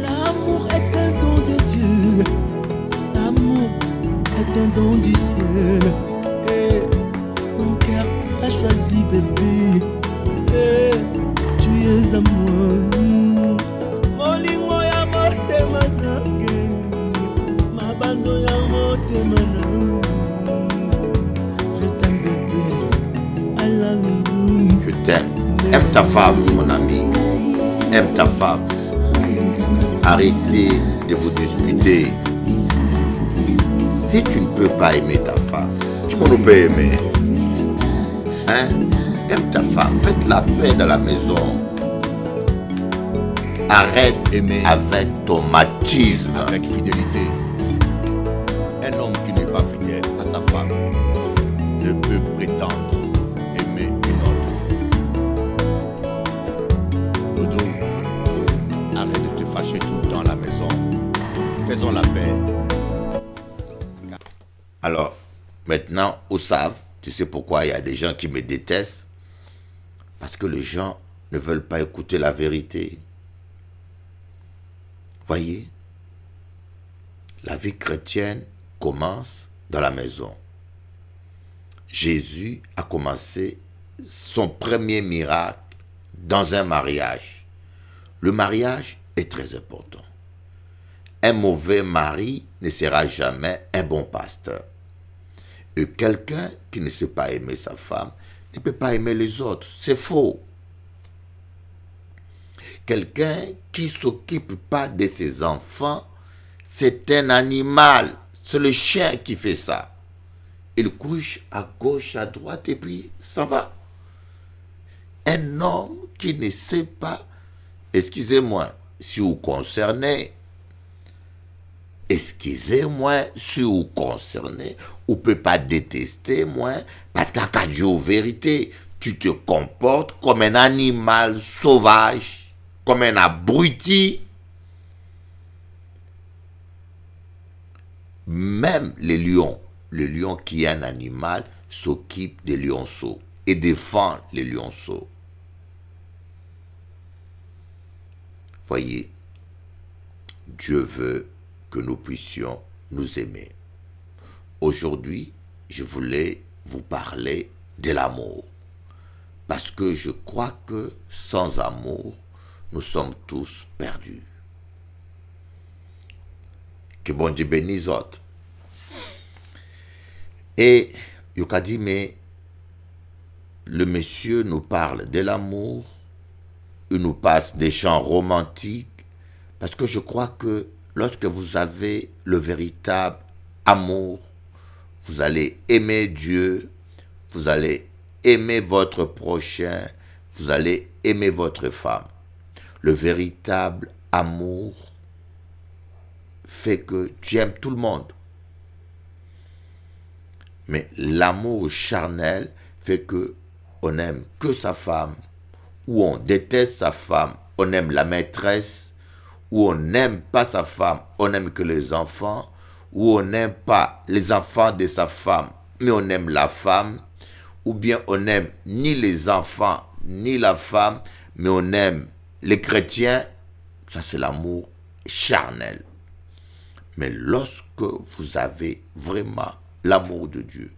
L'amour est un don de Dieu. L'amour est un don du ciel. Et mon cœur a choisi bébé. Et tu es à moi. Molingo ya motema nange. Mabando ya motema nange. Je t'aime bébé. I love you. Je t'aime. Aime ta femme, mon ami. Aime ta femme. Arrêtez de vous disputer. Si tu ne peux pas aimer ta femme, comment on peut aimer? Hein? Aime ta femme. Faites la paix dans la maison. Arrête Aimer avec ton machisme. avec fidélité. Un homme qui n'est pas fidèle à sa femme ne peut prétendre aimer une autre. Doudou, arrête de te fâcher tout le temps à la maison. Faisons la paix. Alors, maintenant, Oussave, tu sais pourquoi il y a des gens qui me détestent? Parce que les gens ne veulent pas écouter la vérité. Voyez, la vie chrétienne commence dans la maison. Jésus a commencé son premier miracle dans un mariage. Le mariage est très important. Un mauvais mari ne sera jamais un bon pasteur. Et quelqu'un qui ne sait pas aimer sa femme ne peut pas aimer les autres. C'est faux. quelqu'un qui ne s'occupe pas de ses enfants, c'est un animal. C'est le chien qui fait ça. Il couche à gauche, à droite et puis ça va. Un homme qui ne sait pas, excusez-moi, si vous concernez, excusez-moi, si vous concernez, ou peut pas détester, moi, parce qu'à Dieu, vérité, tu te comportes comme un animal sauvage, comme un abruti. Même les lions, le lion qui est un animal, s'occupe des lionceaux et défend les lionceaux. Voyez, Dieu veut que nous puissions nous aimer. Aujourd'hui, je voulais vous parler de l'amour. Parce que je crois que sans amour, nous sommes tous perdus. Que bon Dieu bénisse autres. Et il a dit, mais le monsieur nous parle de l'amour, il nous passe des chants romantiques, parce que je crois que lorsque vous avez le véritable amour, vous allez aimer Dieu, vous allez aimer votre prochain, vous allez aimer votre femme. Le véritable amour fait que tu aimes tout le monde. Mais l'amour charnel fait que on n'aime que sa femme, ou on déteste sa femme, on aime la maîtresse, ou on n'aime pas sa femme, on n'aime que les enfants, ou on n'aime pas les enfants de sa femme, mais on aime la femme, ou bien on n'aime ni les enfants, ni la femme, mais on aime les chrétiens. Ça, c'est l'amour charnel. Mais lorsque vous avez vraiment l'amour de Dieu,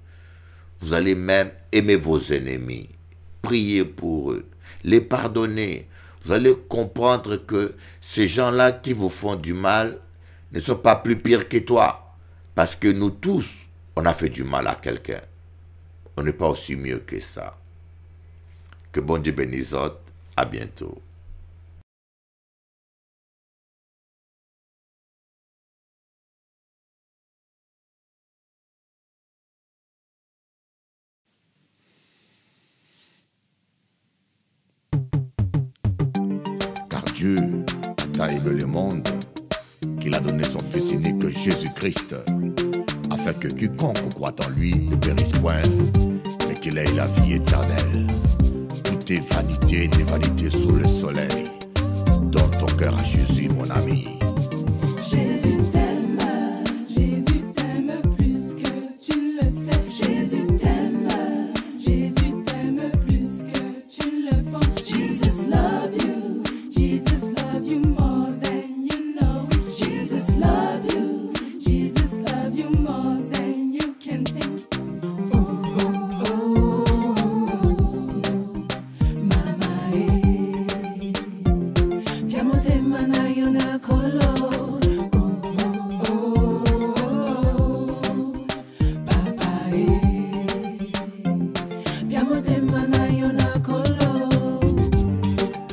vous allez même aimer vos ennemis, prier pour eux, les pardonner. Vous allez comprendre que ces gens-là qui vous font du mal ne sont pas plus pires que toi. Parce que nous tous, on a fait du mal à quelqu'un. On n'est pas aussi mieux que ça. Que bon Dieu bénisse. À bientôt. Car Dieu a tant aimé le monde qu'il a donné son Fils unique Jésus-Christ, afin que quiconque croit en lui ne périsse point, mais qu'il ait la vie éternelle. Tout est vanité des vanités sous le soleil. Donne ton cœur à Jésus, mon ami. Jésus t'aime plus que tu le sais. Jésus t'aime plus que tu le penses. Jesus love you more than you know. Jesus love you more than you can think.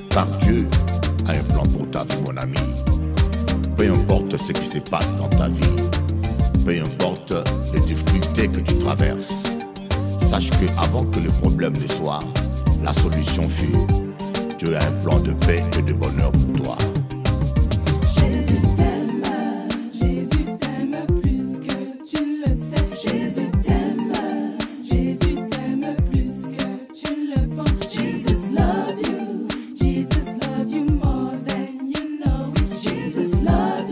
Car Dieu a un plan pour ta vie, mon ami. Peu importe ce qui se passe dans ta vie, peu importe les difficultés que tu traverses, sache que avant que le problème ne soit, la solution fut. Dieu a un plan de paix et de bonheur pour toi. Jésus t'aime plus que tu le sais. Jésus t'aime plus que tu le penses. Jesus love you more than you know. Jesus love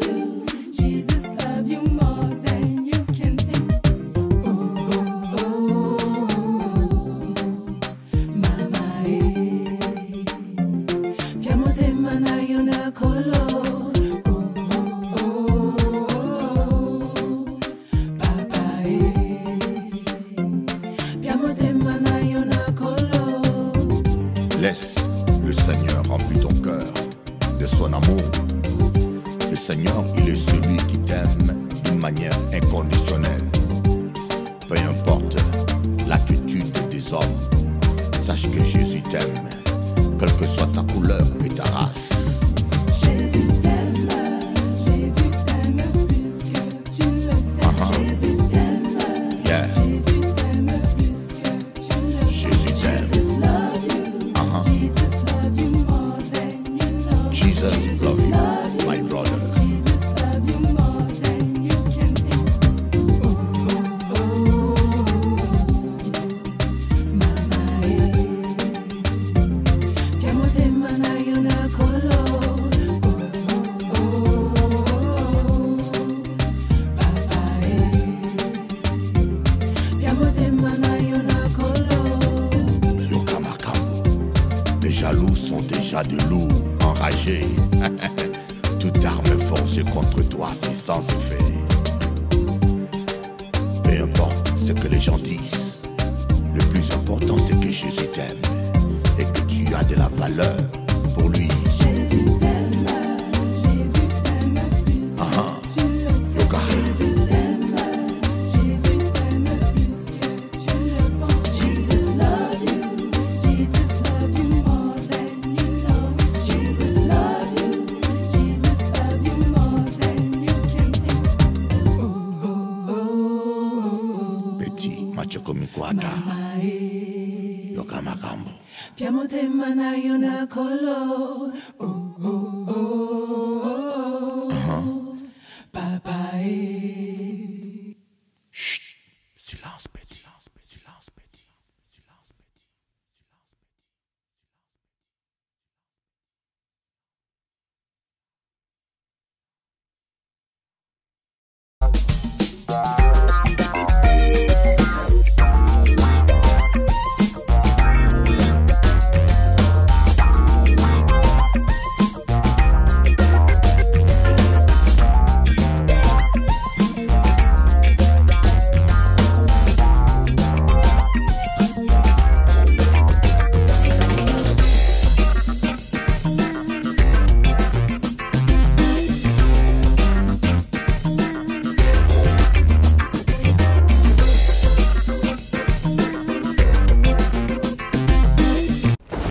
you more than you can think. Mama, piamote mana yona. ça de loup enragé. Toute arme forgée contre toi, c'est sans effet. Peu importe ce que les gens disent, le plus important c'est que Jésus t'aime et que tu as de la valeur pour lui. Jésus t'aime plus que tu le sais. Jésus t'aime plus que tu le penses. Jesus love you more than you know. Jesus love you more than you can see. Petit machoko mikwata yokamakambo. Piamote mana yona color.